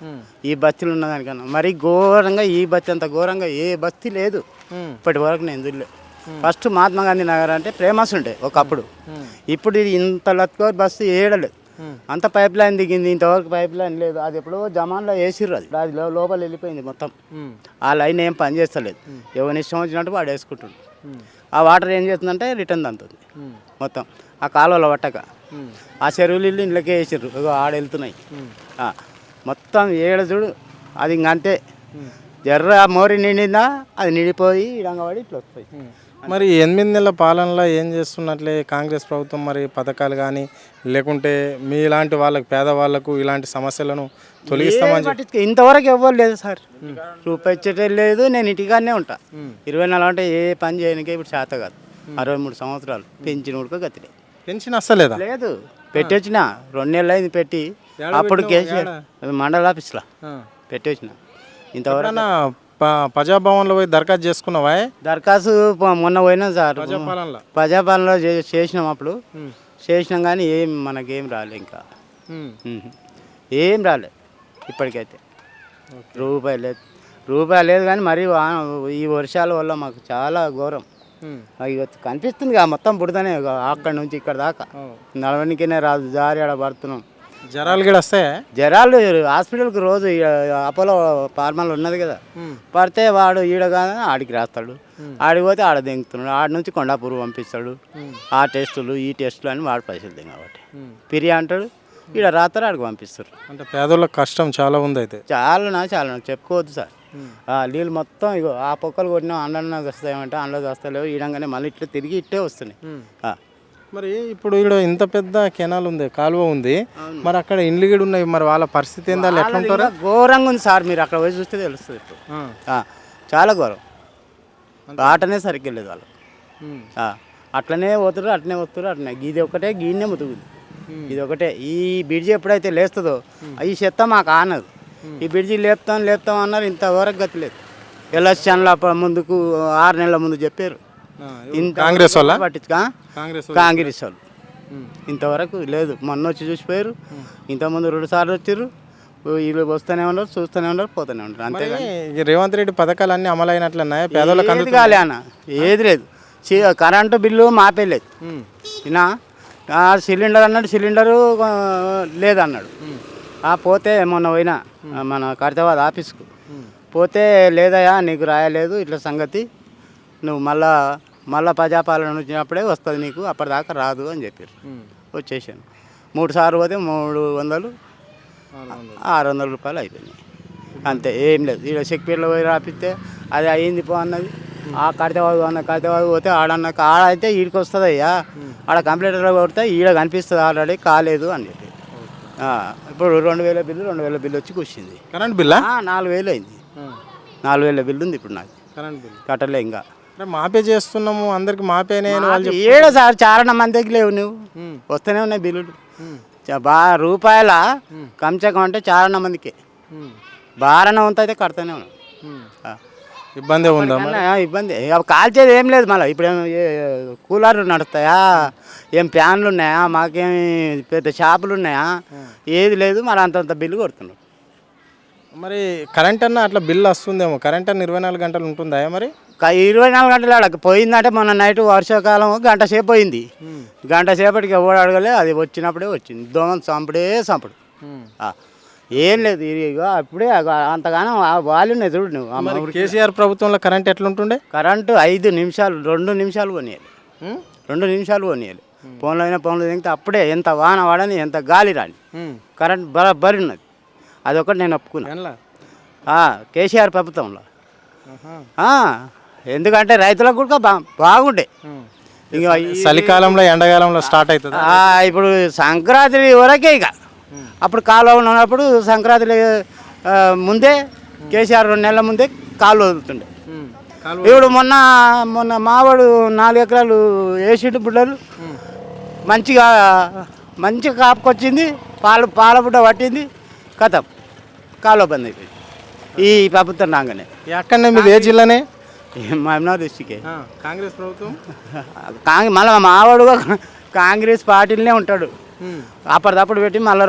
ఈ బస్తీలు ఉన్నదానికన్నా మరి ఘోరంగా, ఈ బస్తీ అంత ఘోరంగా ఏ బస్తీ లేదు ఇప్పటి వరకు నేను చూడలే. ఫస్ట్ మహాత్మా గాంధీ నగర్ అంటే ఫేమస్ ఉండే ఒకప్పుడు. ఇప్పుడు ఇది ఇంత లత్కో బస్సు ఏడలేదు. అంత పైప్ లైన్ దిగింది, ఇంతవరకు పైప్ లైన్ లేదు. అది ఎప్పుడో జమాన్లో వేసిర్రు. అది లోపల వెళ్ళిపోయింది మొత్తం. ఆ లైన్ ఏం పని చేస్తలేదు. ఎవరిని ఇష్టం వచ్చినట్టు వాడు వేసుకుంటుండు. ఆ వాటర్ ఏం చేస్తుందంటే రిటర్న్ దంతుంది మొత్తం ఆ కాలువలో పట్టక ఆ చెరువులు ఇల్లు ఇంట్లోకే వేసారు ఆడ వెళ్తున్నాయి మొత్తం ఏడ చూడు అది ఇంకంతే ఎర్ర మోరి నిండిందా అది నిండిపోయి ఇడంగబడి ఇట్లా వస్తాయి. మరి 8 నెలల పాలనలో ఏం చేస్తున్నట్లే కాంగ్రెస్ ప్రభుత్వం మరి పథకాలు కానీ లేకుంటే మీలాంటి వాళ్ళకి పేదవాళ్ళకు ఇలాంటి సమస్యలను తొలగిస్తామని పట్టించుకో ఇంతవరకు ఎవ్వరు లేదు సార్, రూపాయి ఇచ్చేటే లేదు. నేను ఇంటికాడనే ఉంటా 24 అంటే ఏ పని చేయనికే ఇప్పుడు చేత కాదు. 63 సంవత్సరాలు పెంచిన ఉడక గతిలే పెన్షన్ వస్తలేదా? లేదు పెట్టొచ్చిన 2 నెలలు అయింది పెట్టి. అప్పుడు కేసీఆర్ మండల ఆఫీస్లో పెట్టొచ్చిన. ఇంతవరకు ప్రజాభవన్లో పోయి దరఖాస్తు చేసుకున్నావా? దరఖాస్తు మొన్న పోయినాం సార్, ప్రజాపాలనలో ప్రజాపాలనలో చేసినాం. అప్పుడు చేసినాం కానీ మనకేం రాలే, ఇంకా ఏం రాలే ఇప్పటికైతే. రూపాయి లేదు కానీ మరి ఈ వర్షాల వల్ల మాకు చాలా ఘోరం. కనిపిస్తుంది కదా మొత్తం పుడతానే అక్కడి నుంచి ఇక్కడ దాకా నడవనికనే రాదు, జారి ఆడ పడుతున్నాం. జ్వరాలు కూడా వస్తాయా? జ్వరాలు హాస్పిటల్కి రోజు అపోలో ఫార్మాలు ఉన్నది కదా, పడితే వాడు ఈడగా ఆడికి రాస్తాడు, ఆడికి పోతే ఆడ దింగుతున్నాడు, ఆడ నుంచి కొండాపూర్ పంపిస్తాడు. ఆ టెస్టులు ఈ టెస్టులు అని వాడు పైసలు దింగబట్టి పిరియా అంటాడు, ఈడ రాస్తారు ఆడికి పంపిస్తారు. అంటే పేదోళ్ళకి కష్టం చాలా ఉంది. అయితే చాలా చెప్పుకోవద్దు సార్. నీళ్ళు మొత్తం ఇగో ఆ పొక్కలు కొట్టినా అండ్లో వస్తాయేమంటే అండ్లో వస్తలేవు, ఈడంగానే మళ్ళీ ఇట్లా తిరిగి ఇట్టే వస్తున్నాయి. మరి ఇప్పుడు ఇక్కడ ఇంత పెద్ద కెనాల్ ఉంది, కాలువ ఉంది, మరి అక్కడ ఇండ్లు కూడా ఉన్నాయి, మరి వాళ్ళ పరిస్థితి ఏందా, ఎట్లా ఉంటారు? ఘోరంగా ఉంది సార్, మీరు అక్కడ పోయి చూస్తే తెలుస్తుంది. ఇప్పుడు చాలా ఘోరం, ఆటనే సరిగ్గా లేదు వాళ్ళు. అట్లనే పోతారు, అట్లనే వస్తారు, అట్లనే గీది ఒకటే గీనే ముతుగుద్ది. ఇది ఒకటే ఈ బ్రిడ్జి ఎప్పుడైతే లేస్తుందో ఈ చెత్త మాకు ఆనదు. ఈ బ్రిడ్జి లేపుతాం అన్నారు, ఇంతవరకు గతి లేదు. ఎలక్షన్ల ముందుకు 6 నెలల ముందు చెప్పారు కాంగ్రెస్ వాళ్ళ పట్టించుకా కాంగ్రెస్ వాళ్ళు, ఇంతవరకు లేదు. మొన్న వచ్చి చూసిపోయారు, ఇంతకుముందు 2 సార్లు వచ్చారు. వీళ్ళు వస్తూనే ఉన్నారు, చూస్తూనే ఉన్నారు, పోతూనే ఉంటారు. అంతేగాని రేవంత్ రెడ్డి పథకాలు అన్నీ అమలైనట్లున్నాయి, పేదలకు ఏది కాలే అన్న, ఏది లేదు. కరెంటు బిల్లు మాపేయలేదు. ఇలా సిలిండర్ అన్నాడు, సిలిండరు లేదన్నాడు. పోతే మొన్న పోయినా మన ఖైరతాబాద్ ఆఫీస్కు పోతే, లేదయా నీకు రాయలేదు ఇట్లా సంగతి, నువ్వు మళ్ళా ప్రజాపాలన వచ్చినప్పుడే వస్తుంది నీకు, అప్పటిదాకా రాదు అని చెప్పారు. వచ్చేసాను 3 సార్లు పోతే 300 600 రూపాయలు అయిపోయినాయి అంతే, ఏం లేదు. ఈడ చెక్పేటలో పోయి రాపిస్తే అది అయ్యింది పో అన్నది. ఆ ఖైరతాబాద్ పోతే ఆడ అయితే ఈడికి వస్తుంది అయ్యా, ఆడ కంప్యూటర్లో కొడితే ఈడ కనిపిస్తుంది ఆల్రెడీ, కాలేదు అని చెప్పి. ఇప్పుడు 2000 బిల్లు వచ్చి కూర్చుంది. కరెంట్ బిల్లా 4000 అయింది. 4000 బిల్లు ఉంది ఇప్పుడు నాకు, కరెంట్ బిల్ కట్టలే ఇంకా. మాపే చేస్తున్నాము, అందరికి మాపేనే ఏడో సార్ చాలా మందికి లేవు, నువ్వు వస్తూనే ఉన్నాయి బిల్లులు. రూపాయల కంచకం అంటే చాలా మందికి బారన వంత అయితే కడతానే ఉన్నాం. ఇబ్బంది ఉందా? ఇబ్బంది కాల్చేది ఏం లేదు. మళ్ళీ ఇప్పుడు కూలర్లు నడుస్తాయా, ఏం ఫ్యాన్లు ఉన్నాయా, మాకేమి పెద్ద షాపులు ఉన్నాయా, ఏది లేదు. మరి అంతంత బిల్లు కొడుతున్నాం. మరి కరెంట్ అన్న అట్లా బిల్లు వస్తుందేమో, కరెంట్ అన్న 24 గంటలు ఉంటుందా? మరి 24 గంటలు అడగ పోయిందంటే మొన్న నైట్ వర్షాకాలం గంట సేపు పోయింది. గంట సేపటికి ఎవడు అడగలే, అది వచ్చినప్పుడే వచ్చింది. దోమలు చంపుడు ఏం లేదు. అప్పుడే అంతగానో వాళ్ళు ఉన్నాయి చూడు నువ్వు. కేసీఆర్ ప్రభుత్వంలో కరెంట్ ఎట్లుంటుండే? కరెంటు 5 నిమిషాలు 2 నిమిషాలు కొనియాలి, 2 నిమిషాలు కొనియాలి. ఫోన్లో అయినా ఫోన్లో దిగితే అప్పుడే ఎంత వాన వాడని ఎంత గాలి రాని కరెంట్ బరాబరి ఉన్నది. అదొకటి నేను ఒప్పుకున్నా కేసీఆర్ ప్రభుత్వంలో. ఎందుకంటే రైతులకు కూడా బాగుండే. ఇంకా చలికాలంలో ఎండాకాలంలో స్టార్ట్ అవుతుంది. ఇప్పుడు సంక్రాంతి వరకే, ఇక అప్పుడు కాలువ ఉన్నప్పుడు సంక్రాంతి ముందే కేసీఆర్ 2 నెలల ముందే కాలువ వదులుతుండే. ఇప్పుడు మొన్న మావాడు 4 ఎకరాలు వేసిండు బుడ్డలు, మంచిగా కాపుకొచ్చింది, పాల బుడ్డ పట్టింది, కథం కాలువ బంద్ అయిపోయింది ఈ ప్రభుత్వం రాగానే. ఎక్కడనే మీది ఏ జిల్లానే? మహబూబ్నగర్ డిస్టికే. కాంగ్రెస్ ప్రభుత్వం మళ్ళీ మావాడు కాంగ్రెస్ పార్టీలనే ఉంటాడు. అప్పటిదప్పుడు పెట్టి మళ్ళీ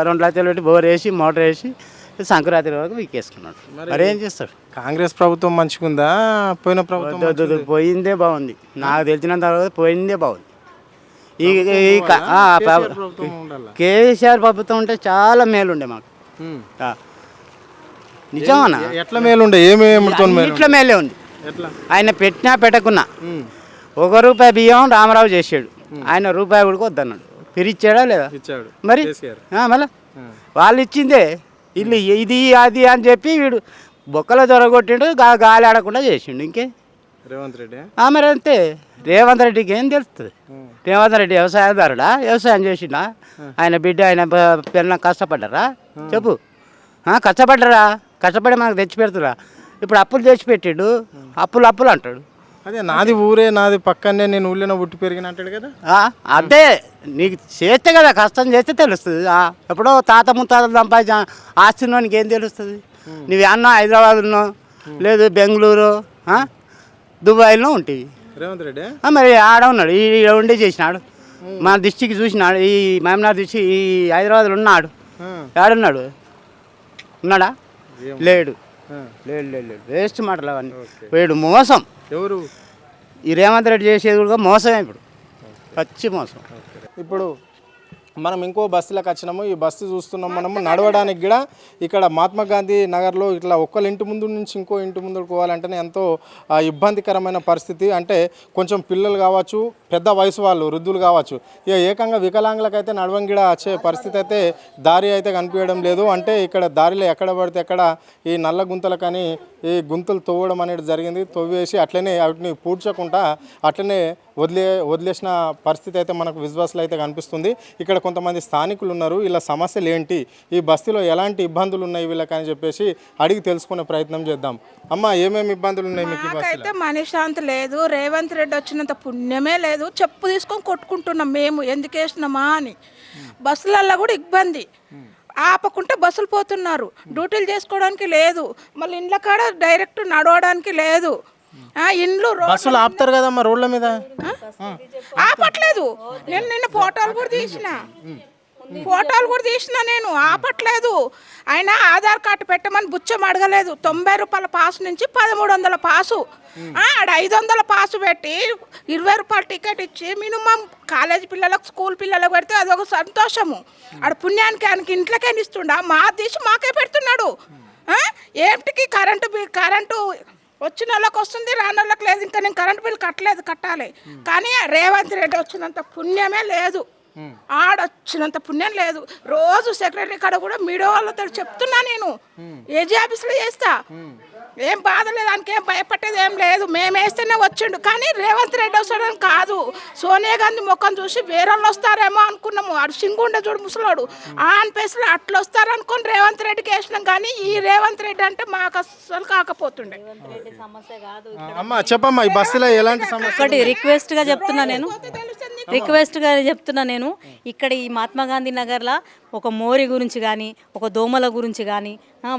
2 లక్షలు పెట్టి బోర్ వేసి మోటార్ వేసి సంక్రాంతి వరకు వీకేసుకున్నాడు. మరి ఏం చేస్తాడు? కాంగ్రెస్ ప్రభుత్వం మంచిగుందా పోయిన ప్రభుత్వం? పోయిందే బాగుంది, నాకు తెలిసినంత తర్వాత పోయిందే బాగుంది. కేసీఆర్ ప్రభుత్వం ఉంటే చాలా మేలుండే మాకు. నిజమన్నా ఎట్లా మేలుండే? ఇట్లా మేలే ఉంది. ఎట్లా? ఆయన పెట్టినా పెట్టకున్నా ₹1 బియ్యం రామారావు చేసాడు, ఆయన రూపాయి కూడా వద్దన్నాడు. పిరిచ్చాడా లేదా? ఇచ్చాడు మరి కేసీఆర్. మళ్ళీ వాళ్ళు ఇచ్చిందే ఇల్లు ఇది అది అని చెప్పి వీడు బొక్కలో దొరగొట్టిండు, గాలి ఆడకుండా చేసిండు. ఇంకే రేవంత్ రెడ్డి. మరి అంతే. రేవంత్ రెడ్డికి ఏం తెలుస్తుంది? రేవంత్ రెడ్డి వ్యవసాయదారుడా? వ్యవసాయం చేసిండా? ఆయన బిడ్డ ఆయన పిల్లల కష్టపడ్డారా? చెప్పు. కష్టపడ్డారా? కష్టపడి మనకు తెచ్చి పెడుతురా? ఇప్పుడు అప్పులు తెచ్చి పెట్టిండు, అప్పులు అంటాడు. అదే నాది ఊరే, నాది పక్కనే, నేను ఊళ్ళో పుట్టి పెరిగిన అంటాడు కదా. అదే నీకు చేస్తే కదా, కష్టం చేస్తే తెలుస్తుంది. ఎప్పుడో తాత ముత్తాతలు సంపాదించిన ఆస్తున్నోనికి ఏం తెలుస్తుంది? నువ్వు అన్న హైదరాబాద్ ఉన్నావు, లేదు బెంగళూరు, దుబాయ్లో ఉంటాయి. రేవంత్ రెడ్డి మరి ఆడ ఉన్నాడు, ఈ ఉండే చేసినాడు. మన డిస్టిక్ చూసినాడు, ఈ మహమ్నాథ్ డిస్టిక్, ఈ హైదరాబాద్లో ఉన్నాడు. ఆడున్నాడు, ఉన్నాడా? లేడు. లేడు. వేస్ట్ మాటలు అవన్నీ. వీడు మోసం. ఎవరు? ఈ రేవంత్ రెడ్డి చేసేది కూడా మోసమే. ఇప్పుడు పచ్చి మోసం. ఇప్పుడు మనం ఇంకో బస్సులకు వచ్చినాము. ఈ బస్సు చూస్తున్నాం మనము నడవడానికి కూడా. ఇక్కడ మహాత్మా గాంధీ నగర్లో ఇట్లా ఒక్కళ్ళ ఇంటి ముందు నుంచి ఇంకో ఇంటి ముందుకు పోవాలంటేనే ఎంతో ఇబ్బందికరమైన పరిస్థితి. అంటే కొంచెం పిల్లలు కావచ్చు, పెద్ద వయసు వాళ్ళు, వృద్ధులు కావచ్చు, ఇక ఏకంగా వికలాంగులకైతే నడవంగిడ వచ్చే పరిస్థితి అయితే దారి అయితే కనిపించడం లేదు. అంటే ఇక్కడ దారిలో ఎక్కడ పడితే ఎక్కడ ఈ నల్ల గుంతలకని ఈ గుంతలు తవ్వడం అనేది జరిగింది. తవ్వేసి అట్లనే వాటిని పూడ్చకుండా అట్లనే వదిలేసిన పరిస్థితి అయితే మనకు విజువల్స్లో అయితే కనిపిస్తుంది. ఇక్కడ కొంతమంది స్థానికులు ఉన్నారు, ఇలా సమస్యలు ఏంటి, ఈ బస్తీలో ఎలాంటి ఇబ్బందులు ఉన్నాయి వీళ్ళకని చెప్పేసి అడిగి తెలుసుకునే ప్రయత్నం చేద్దాం. అమ్మ, ఏమేమి ఇబ్బందులు ఉన్నాయి మీకు? మాకైతే మనశ్శాంతి లేదు. రేవంత్ రెడ్డి వచ్చినంత పుణ్యమే లేదు. చెప్పు తీసుకొని కొట్టుకుంటున్నాం మేము, ఎందుకు వేసినామా అని. బస్సులల్లో కూడా ఇబ్బంది, ఆపకుంటే బస్సులు పోతున్నారు, డ్యూటీలు చేసుకోవడానికి లేదు, మళ్ళీ ఇండ్ల కాడ డైరెక్ట్ నడవడానికి లేదు. ఇండ్లు బస్సులు ఆపుతారు కదమ్మా రోడ్ల మీద. ఆపట్లేదు. నేను నిన్న ఫోటోలు కూడా తీసిన నేను. ఆపట్లేదు. ఆయన ఆధార్ కార్డు పెట్టమని బుచ్చం అడగలేదు. ₹90 పాసు నుంచి 1300 పాసు. ఆడ 500 పాసు పెట్టి ₹20 టికెట్ ఇచ్చి మినిమం కాలేజీ పిల్లలకు, స్కూల్ పిల్లలకు పెడితే అదొక సంతోషము. ఆడ పుణ్యానికి ఆయనకి ఇంట్లోకే ఇస్తుండా, మా తీసి మాకే పెడుతున్నాడు. ఏమిటికి కరెంటు వచ్చిన వాళ్ళకి వస్తుంది, రాని వాళ్ళకి లేదు. ఇంకా నేను కరెంట్ బిల్ కట్టాలి. కానీ రేవంత్ రెడ్డి వచ్చినంత పుణ్యమే లేదు, ఆడొచ్చినంత పుణ్యం లేదు. రోజు సెక్రటరీ కాడ కూడా మీడియా వాళ్ళతో చెప్తున్నా నేను. ఏజీ ఆఫీస్లో చేస్తా, ఏం బాధ లేదు, దానికి ఏం భయపట్టేది ఏం లేదు. మేము వేస్తేనే వచ్చిండు. కానీ రేవంత్ రెడ్డి వస్తాడని కాదు, సోనియా గాంధీ ముఖం చూసి వేరే వాళ్ళు వస్తారేమో అనుకున్నాము. ఆడు సింగుండే చూడు ముసలాడు, అనిపేసి అట్లా వస్తారనుకుని రేవంత్ రెడ్డికి వేసినాం. కానీ ఈ రేవంత్ రెడ్డి అంటే మాకు అస్సలు కాకపోతుండే. అమ్మ చెప్పమ్మా, ఈ బస్సులో ఎలాంటి సమస్య? ఒకటి రిక్వెస్ట్గా చెప్తున్నా నేను, ఇక్కడ ఈ మహాత్మా గాంధీ నగర్లో ఒక మోరి గురించి కానీ, ఒక దోమల గురించి కానీ,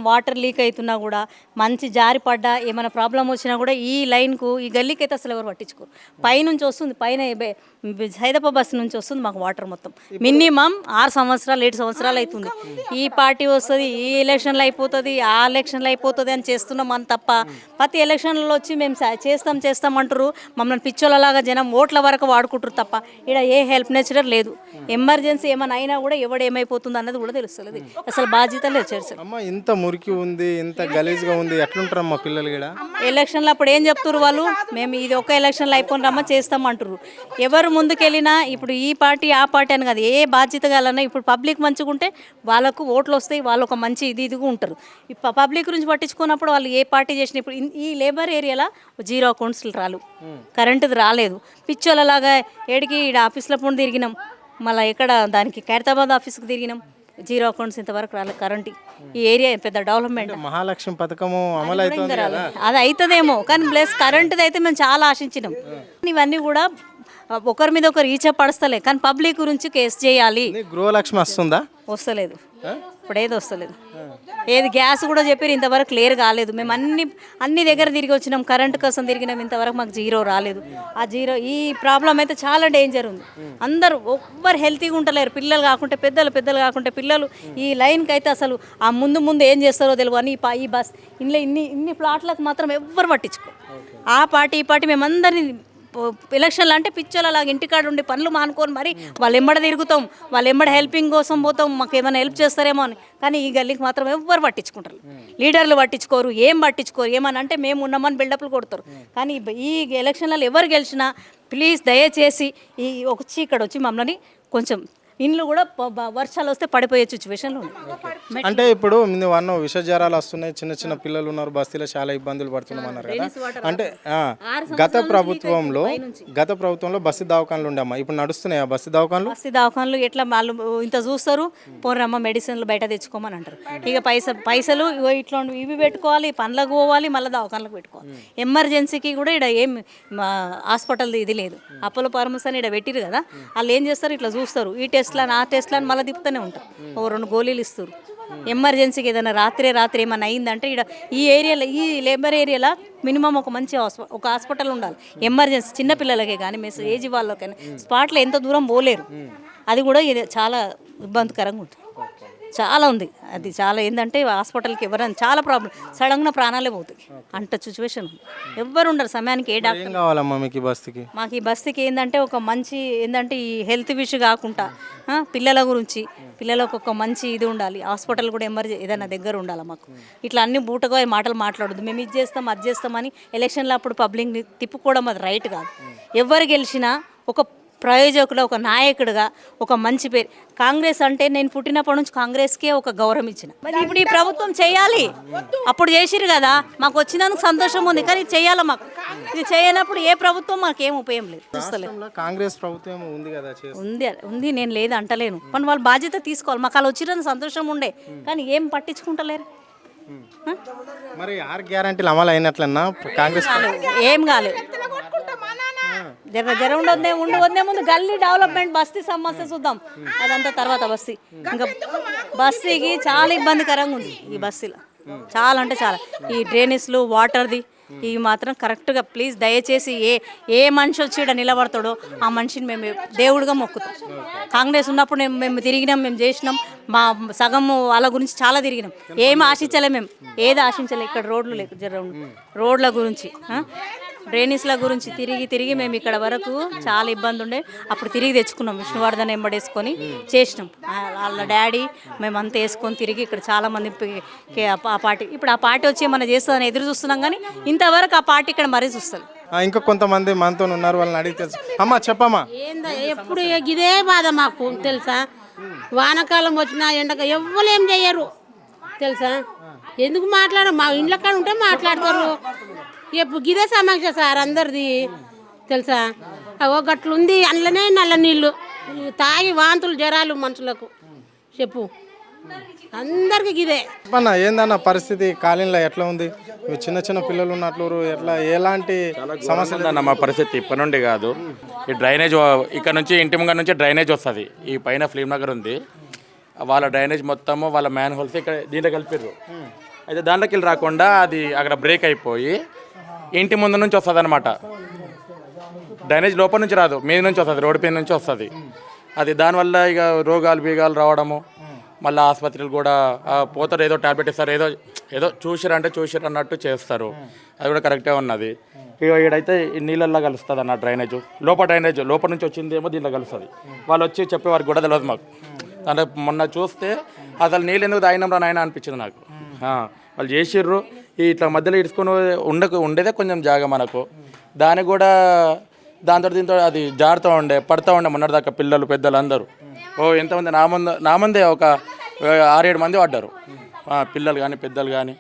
వాటర్ లీక్ అవుతున్నా కూడా, మంచి జారి పడ్డా ఏమైనా ప్రాబ్లం వచ్చినా కూడా ఈ లైన్కు, ఈ గల్లీకి అయితే అసలు ఎవరు పట్టించుకోరు. పైనుంచి వస్తుంది, పైన హైదరాబాద్ బస్సు నుంచి వస్తుంది మాకు వాటర్ మొత్తం. మినిమం 6 సంవత్సరాలు 7 సంవత్సరాలు అవుతుంది. ఈ పార్టీ వస్తుంది, ఈ ఎలక్షన్లో అయిపోతుంది, ఆ ఎలక్షన్లో అయిపోతుంది అని చేస్తున్నాం అని తప్ప, ప్రతి ఎలక్షన్లలో వచ్చి మేము చేస్తాం అంటారు. మమ్మల్ని పిచ్చోళ్ళలాగా జనం ఓట్ల వరకు వాడుకుంటారు తప్ప ఇక్కడ ఏ హెల్ప్ నేచర్ లేదు. ఎమర్జెన్సీ ఏమైనా అయినా కూడా ఎవడు ఏమైపోతుంది అన్నది కూడా తెలుస్తుంది. అసలు బాధ్యత లేదు. అమ్మ, ఇంత మురికి ఉంది, ఇంత గలీజ్గా ఉంది, ఎట్లుంటారమ్మా పిల్లలు కూడా? ఎలక్షన్లో అప్పుడు ఏం చెప్తారు వాళ్ళు, మేము ఇది ఒక ఎలక్షన్లో అయిపోయిన రమ్మ చేస్తామంటారు. ఎవరు ముందుకెళ్ళినా ఇప్పుడు ఈ పార్టీ ఆ పార్టీ అని కాదు, ఏ బాధ్యత కాలన్నా ఇప్పుడు పబ్లిక్ మంచిగా ఉంటే వాళ్ళకు ఓట్లు వస్తాయి, వాళ్ళు ఒక మంచి ఇదిగా ఉంటారు. పబ్లిక్ గురించి పట్టించుకున్నప్పుడు వాళ్ళు ఏ పార్టీ చేసినా, ఇప్పుడు ఈ లేబర్ ఏరియాలో 0 అకౌంట్స్ రాలు, కరెంటుది రాలేదు. పిచ్చోళ్ళలాగా ఏడికి ఈడ ఆఫీస్లో పొండి తిరిగినాం, మళ్ళీ ఎక్కడ దానికి ఖైరతాబాద్ ఆఫీస్కి తిరిగినాం, 0 అకౌంట్స్ ఇంతవరకు రాలేదు. కరెంట్ ఈ ఏరియా పెద్ద డెవలప్మెంట్. మహాలక్ష్మి పథకము అమలు అవుతుంది కదా, అది అవుతుందేమో, కానీ ప్లస్ కరెంటుది అయితే మేము చాలా ఆశించినాం. ఇవన్నీ కూడా ఒకరి మీద ఒకరు ఈచ పడస్తలే, కానీ పబ్లిక్ గురించి కేసు చేయాలి. గృహలక్ష్మి వస్తుందా? వస్తలేదు, ఇప్పుడు ఏది వస్తలేదు. ఏది గ్యాస్ కూడా చెప్పారు, ఇంతవరకు క్లియర్ కాలేదు. మేము అన్ని దగ్గర తిరిగి వచ్చినాం, కరెంటు కోసం తిరిగినాం, ఇంతవరకు మాకు 0 రాలేదు. ఆ 0 ఈ ప్రాబ్లం అయితే చాలా డేంజర్ ఉంది. అందరూ ఎవ్వరు హెల్తీగా ఉంటలేరు, పిల్లలు కాకుంటే పెద్దలు కాకుంటే పిల్లలు. ఈ లైన్కి అయితే అసలు ఆ ముందు ఏం చేస్తారో తెలియదు అని ఈ బస్ ఇన్ని ప్లాట్లకు మాత్రం ఎవ్వరు పట్టించుకో. ఆ పార్టీ ఈ పార్టీ మేమందరినీ ఎలక్షన్లు అంటే పిచ్చోళ్ళలాగా ఇంటికాడ ఉండి పనులు మానుకొని మరి వాళ్ళు ఎమ్మడ తిరుగుతాం, వాళ్ళు ఎమ్మడ హెల్పింగ్ కోసం పోతాం, మాకు ఏమైనా హెల్ప్ చేస్తారేమో అని. కానీ ఈ గల్లీకి మాత్రం ఎవ్వరు పట్టించుకుంటారు, లీడర్లు పట్టించుకోరు, ఏం పట్టించుకోరు. ఏమని అంటే మేము ఉన్నామని బిల్డప్లు కొడతారు. కానీ ఈ ఎలక్షన్లలో ఎవరు గెలిచినా ప్లీజ్ దయచేసి వచ్చి ఇక్కడ వచ్చి మమ్మల్ని కొంచెం ఇండ్లు కూడా వర్షాలు వస్తే పడిపోయే సిచ్యువేషన్లో ఉంది. అంటే ఇప్పుడు నువ్వు అన్న విష జ్వరాలు వస్తున్నాయి, చిన్న చిన్న పిల్లలు ఉన్నారు, బస్తీలో చాలా ఇబ్బందులు పడుతున్నాం అన్నారు కదా. అంటే గత ప్రభుత్వంలో బస్తీ దవాఖానలు ఉండమ్మా, ఇప్పుడు నడుస్తున్నాయి ఆ బస్తీ దవాఖానలు? బస్తీ దవాఖానలు ఎట్లా వాళ్ళు ఇంత చూస్తారు, పోరమ్మ మెడిసిన్లు బయట తెచ్చుకోమని అంటారు. ఇక పైసలు ఇట్లా ఇవి పెట్టుకోవాలి, పనులకు పోవాలి, మళ్ళీ దవాఖానలకు పెట్టుకోవాలి. ఎమర్జెన్సీకి కూడా ఇక్కడ ఏం హాస్పిటల్ ఇది లేదు. అపోలో ఫార్మసీ అని ఇక్కడ పెట్టిరు కదా, వాళ్ళు ఏం చేస్తారు, ఇట్లా చూస్తారు, ఈ టెస్ట్లను ఆ టెస్ట్లను మళ్ళీ తిప్పుతూనే ఉంటారు. ఓ 2 గోళీలు ఇస్తారు. ఎమర్జెన్సీకి ఏదైనా రాత్రి ఏమైనా అయిందంటే ఇక్కడ ఈ ఏరియాలో, ఈ లేబర్ ఏరియాలో మినిమం ఒక మంచి ఒక హాస్పిటల్ ఉండాలి. ఎమర్జెన్సీ చిన్నపిల్లలకే కానీ ఏజ్ వాళ్ళకైనా స్పాట్లో ఎంత దూరం పోలేరు. అది కూడా ఇది చాలా ఇబ్బందికరంగా ఉంటుంది, చాలా ఉంది. అది చాలా ఏంటంటే హాస్పిటల్కి ఎవరైనా చాలా ప్రాబ్లం, సడన్గా ప్రాణాలే పోతాయి అంత సిచ్యువేషన్. ఎవ్వరు ఉండరు సమయానికి. ఏ డాక్టర్ కావాలమ్మా మీకు ఈ బస్తీకి? మాకు ఈ బస్తీకి ఏంటంటే ఒక మంచి ఏంటంటే ఈ హెల్త్ విషయం కాకుండా పిల్లల గురించి పిల్లలకు ఒక మంచి ఇది ఉండాలి. హాస్పిటల్ కూడా ఏదైనా దగ్గర ఉండాలి మాకు. ఇట్లా అన్ని బూటగా మాటలు మాట్లాడద్దు, మేము ఇది చేస్తాం అది చేస్తామని ఎలక్షన్లో అప్పుడు పబ్లిక్ని తిప్పుకోవడం అది రైట్ కాదు. ఎవరు గెలిచినా ఒక ప్రయోజకుడు, ఒక నాయకుడిగా ఒక మంచి పేరు. కాంగ్రెస్ అంటే నేను పుట్టినప్పటి నుంచి కాంగ్రెస్కే ఒక గౌరవం ఇచ్చిన. మరి ఇప్పుడు ఈ ప్రభుత్వం చేయాలి, అప్పుడు చేసిరు కదా, మాకు వచ్చినందుకు సంతోషం ఉంది. కానీ చేయాలి మాకు. ఇది చేయనప్పుడు ఏ ప్రభుత్వం మాకేం ఉపయోగం లేదు. చూస్తలేదు. కాంగ్రెస్ ప్రభుత్వం ఉంది కదా, ఉంది నేను లేదు అంటలేను. కానీ వాళ్ళు బాధ్యత తీసుకోవాలి. మాకు అలా వచ్చినందుకు సంతోషం ఉండే, కానీ ఏం పట్టించుకుంటలేరు. మరి 6 గ్యారెంటీలు అమలు అయినట్లన్నా కాంగ్రెస్? ఏం కాలేదు. జర ఉండవద్దే ముందు గల్లీ డెవలప్మెంట్, బస్తీ సమస్య చూద్దాం, అదంతా తర్వాత. ఇంకా బస్తీకి చాలా ఇబ్బందికరంగా ఉంది. ఈ బస్తీలో చాలా అంటే చాలా ఈ డ్రైనేజ్లు, వాటర్ది ఇవి మాత్రం కరెక్ట్గా ప్లీజ్ దయచేసి ఏ మనిషి వచ్చి ఇక్కడ నిలబడతాడో ఆ మనిషిని మేము దేవుడిగా మొక్కుతాం. కాంగ్రెస్ ఉన్నప్పుడు మేము తిరిగినాం, మేము చేసినాం, మా సగం వాళ్ళ గురించి చాలా తిరిగినాం. ఏమి ఆశించలే, మేము ఏది ఆశించలే. ఇక్కడ రోడ్లు లేక రోడ్ల గురించి, డ్రైనేజ్ల గురించి తిరిగి మేము ఇక్కడ వరకు చాలా ఇబ్బంది ఉండే. అప్పుడు తిరిగి తెచ్చుకున్నాం, విష్ణువర్ధన్ ఎంబడేసుకొని చేసినాం. వాళ్ళ డాడీ మేమంతా వేసుకొని తిరిగి ఇక్కడ చాలామంది ఆ పార్టీ, ఇప్పుడు ఆ పార్టీ వచ్చి ఏమన్నా చేస్తుందని ఎదురు చూస్తున్నాం. కానీ ఇంతవరకు ఆ పార్టీ ఇక్కడ మరీ చూస్తుంది. ఇంకా కొంతమంది మనతో ఉన్నారు, వాళ్ళని అడిగి తెలుసు. అమ్మా చెప్పమ్మా. ఎప్పుడు ఇదే బాధ మాకు తెలుసా. వానకాలం వచ్చినా ఎండక ఎవ్వరు ఏం చెయ్యరు తెలుసా. ఎందుకు మాట్లాడరు, మా ఇండ్ల కాడ ఉంటే మాట్లాడతారు. ఎప్పుడు గిదే సమస్య సార్ అందరిది తెలుసా. ఓ గట్లుంది, అందులోనే నల్ల నీళ్ళు తాగి వాంతులు జ్వరాలు మనుషులకు. చెప్పు అందరికి గిదే. చెప్పన్నా ఏందన్న పరిస్థితి కాలనీలో ఎట్లా ఉంది? చిన్న చిన్న పిల్లలు ఉన్నట్లు ఎట్లా, ఎలాంటి సమస్యలు అన్న? మా పరిస్థితి ఇప్పటి నుండి కాదు, ఈ డ్రైనేజ్ ఇక్కడ నుంచి ఇంటి ముంగ నుంచి డ్రైనేజ్ వస్తుంది. ఈ పైన ఫిలిం నగర్ ఉంది, వాళ్ళ డ్రైనేజ్ మొత్తము వాళ్ళ మ్యాన్ హోల్స్ ఇక్కడ దీంట్లో కలిపిర్రు. అయితే దాంట్లోకి వెళ్ళి రాకుండా అది అక్కడ బ్రేక్ అయిపోయి ఇంటి ముందు నుంచి వస్తుంది అనమాట. డ్రైనేజ్ లోపల నుంచి రాదు, మీద నుంచి వస్తుంది, రోడ్డు పైన నుంచి వస్తుంది. అది దానివల్ల ఇక రోగాలు బీగాలు రావడము, మళ్ళీ ఆసుపత్రులు కూడా పోతారు, ఏదో టాబ్లెట్ ఇస్తారు, ఏదో చూసిరు అన్నట్టు చేస్తారు. అది కూడా కరెక్టే ఉన్నది. ఇక ఇక్కడైతే ఈ నీళ్ళల్లో కలుస్తుంది అన్న డ్రైనేజ్, లోపల నుంచి వచ్చింది ఏమో దీంట్లో కలుస్తుంది. వాళ్ళు వచ్చి చెప్పేవారు కూడా తెలియదు మాకు. అంటే మొన్న చూస్తే అసలు నీళ్ళు ఎందుకు తాగినాం రా నాయన అనిపించింది నాకు. వాళ్ళు చేసిర్రు, ఇట్లా మధ్యలో ఇడుచుకొని ఉండేదే కొంచెం జాగా మనకు. దానికి కూడా దాంతో దీంతో అది జారుతూ పడుతూ ఉండే మొన్నటిదాకా పిల్లలు పెద్దలు అందరూ. ఎంతమంది నా ముందే ఒక 6-7 మంది పడ్డారు, పిల్లలు కానీ పెద్దలు కానీ.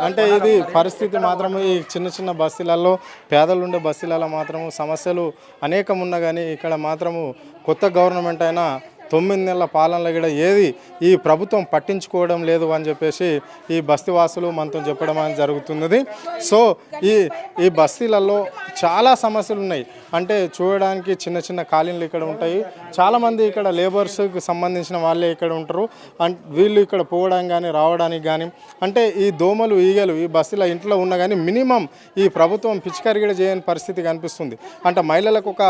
అంటే ఇది పరిస్థితి మాత్రము ఈ చిన్న చిన్న బస్తీలలో, పేదలు ఉండే బస్తీలలో మాత్రము సమస్యలు అనేకం ఉన్నా కానీ ఇక్కడ మాత్రము కొత్త గవర్నమెంట్ అయినా 9 నెలల పాలనలో కూడా ఏది ఈ ప్రభుత్వం పట్టించుకోవడం లేదు అని చెప్పేసి ఈ బస్తీవాసులు మనతో చెప్పడం అనేది జరుగుతున్నది. సో ఈ బస్తీలలో చాలా సమస్యలు ఉన్నాయి. అంటే చూడడానికి చిన్న చిన్న కాలనీలు ఇక్కడ ఉంటాయి. చాలామంది ఇక్కడ లేబర్స్కి సంబంధించిన వాళ్ళే ఇక్కడ ఉంటారు. వీళ్ళు ఇక్కడ పోవడానికి కానీ రావడానికి కానీ అంటే ఈ దోమలు ఈగలు ఈ బస్సుల ఇంట్లో ఉన్నా కానీ మినిమం ఈ ప్రభుత్వం పిచికారి కూడా చేయని పరిస్థితి కనిపిస్తుంది. అంటే మహిళలకు ఒక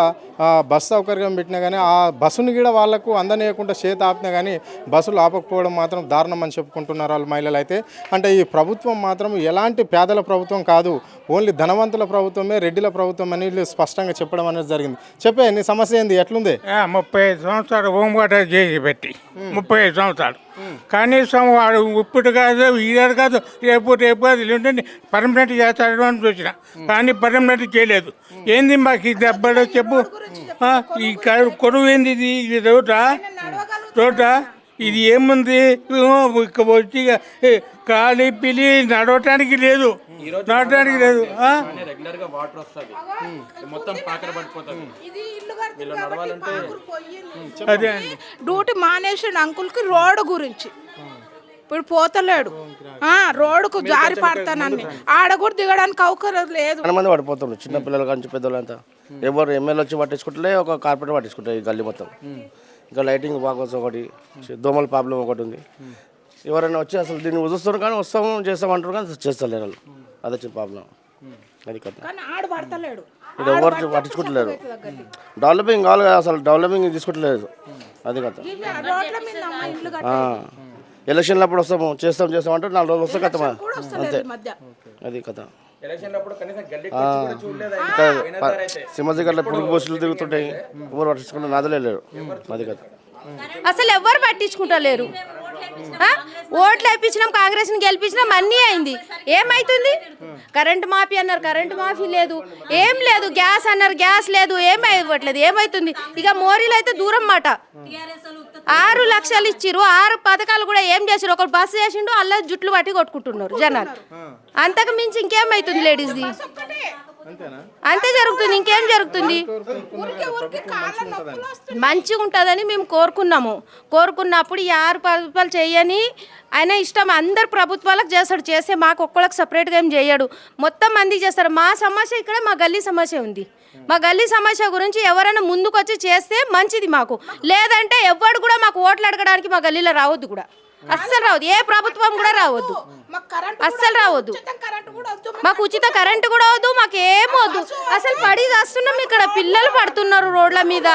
బస్సు సౌకర్యం పెట్టినా కానీ ఆ బస్సుని కూడా వాళ్ళకు అందనీయకుండా చేత ఆపినా కానీ బస్సులు ఆపకపోవడం మాత్రం దారుణం అని చెప్పుకుంటున్నారు వాళ్ళు మహిళలు అయితే. అంటే ఈ ప్రభుత్వం మాత్రం ఎలాంటి పేదల ప్రభుత్వం కాదు, ఓన్లీ ధనవంతుల ప్రభుత్వమే, రెడ్డిల ప్రభుత్వం అని వీళ్ళు స్పష్టంగా చెప్పడం అనేది జరిగింది. చెప్పే నీ సమస్య ఏంది, ఎట్లుంది? 35 సంవత్సరాలు హోంగార్డ్ చేసి పెట్టి 35 సంవత్సరాలు కనీసం వాడు ఇప్పుడు కాదు ఈనాడు కాదు రేపు కాదు ఇల్లుంటే పర్మనెంట్ చేస్తాడు అని చూసిన, కానీ పర్మనెంట్ చేయలేదు. ఏంది మాకు ఈ దెబ్బలో చెప్పు, ఈ కొడువు ఏంది, ఇది రోడ్డా ఇది ఏముంది, వచ్చి ఖాళీ పిలి నడవటానికి లేదు. అదే డ్యూటీ మానేసిన అంకుల్కి రోడ్డు గురించి ఇప్పుడు పోతలేడు, రోడ్డుకు జారి పడతానని ఆడ కూడా దిగడానికి అవకాశం లేదు. చాలా మంది పడిపోతారు, చిన్న పిల్లల నుంచి పెద్దవాళ్ళంతా. ఎవరు ఎమ్మెల్యే వచ్చి పట్టించుకుంటే ఒక కార్పొరేటర్ పట్టించుకుంటారు ఈ గల్లీ మొత్తం. ఇంకా లైటింగ్ బాగోసం ఒకటి, దోమల ప్రాబ్లం ఒకటి ఉంది. ఎవరైనా వచ్చి అసలు దీన్ని వదులుస్తారు కానీ వస్తాము చేస్తామంటారు కానీ చేస్తలేరు వాళ్ళు. అదే చిన్న ప్రాబ్లం. అది కథ. ఇప్పుడు ఎవరు పట్టించుకుంటలేరు. డెవలపింగ్ కావాలి కదా, అసలు డెవలపింగ్ తీసుకుంటలేదు. అది కథ. ఎలక్షన్లు అప్పుడు వస్తాము చేస్తాం అంటారు, 4 రోజులు వస్తే కథ అంతే. అది కథ. సింహజిగర్లో పురుగు పోస్టులు తిరుగుతుంటాయి, ఎవరు పట్టించుకుంటే నాదలేరు. అది కథ. అసలు ఎవరు పట్టించుకుంటలేరు. ఓట్లు వేయించినాం, కాంగ్రెస్ని గెలిపించినాం, అన్నీ అయింది. ఏమైతుంది? కరెంటు మాఫీ అన్నారు, కరెంటు మాఫీ లేదు, ఏం లేదు. గ్యాస్ అన్నారు, గ్యాస్ లేదు, ఏమీ ఇవ్వట్లేదు. ఏమైతుంది? ఇక మోరీలు అయితే దూరం మాట. 6 లక్షలు ఇచ్చిర్రు, 6 పథకాలు కూడా ఏం చేసారు? ఒకటి బస్సు చేసిండు, అలా జుట్లు పట్టి కొట్టుకుంటున్నారు జనాలు. అంతకు మించి ఇంకేమైతుంది లేడీస్ది? అంతే జరుగుతుంది, ఇంకేం జరుగుతుంది? మంచిగా ఉంటుందని మేము కోరుకున్నప్పుడు ఈ 6 ప్రభుత్వాలు చేయని ఆయన ఇష్టం. అందరు ప్రభుత్వాలకు చేస్తాడు, చేస్తే మాకు ఒక్కళ్ళకి సపరేట్గా ఏం చేయడు, మొత్తం మందికి చేస్తాడు. మా సమస్య ఇక్కడ మా గల్లీ సమస్య ఉంది. మా గల్లీ సమస్య గురించి ఎవరైనా ముందుకు వచ్చి చేస్తే మంచిది మాకు. లేదంటే ఎవరు కూడా మాకు ఓట్లు అడగడానికి మా గల్లీలో రావద్దు కూడా, అస్సలు రావద్దు. ఏ ప్రభుత్వం కూడా రావద్దు, అస్సలు రావద్దు. మాకు ఉచిత కరెంటు కూడా వద్దు, మాకు ఏమొద్దు. అసలు పడి చేస్తున్నాం ఇక్కడ, పిల్లలు పడుతున్నారు రోడ్ల మీద,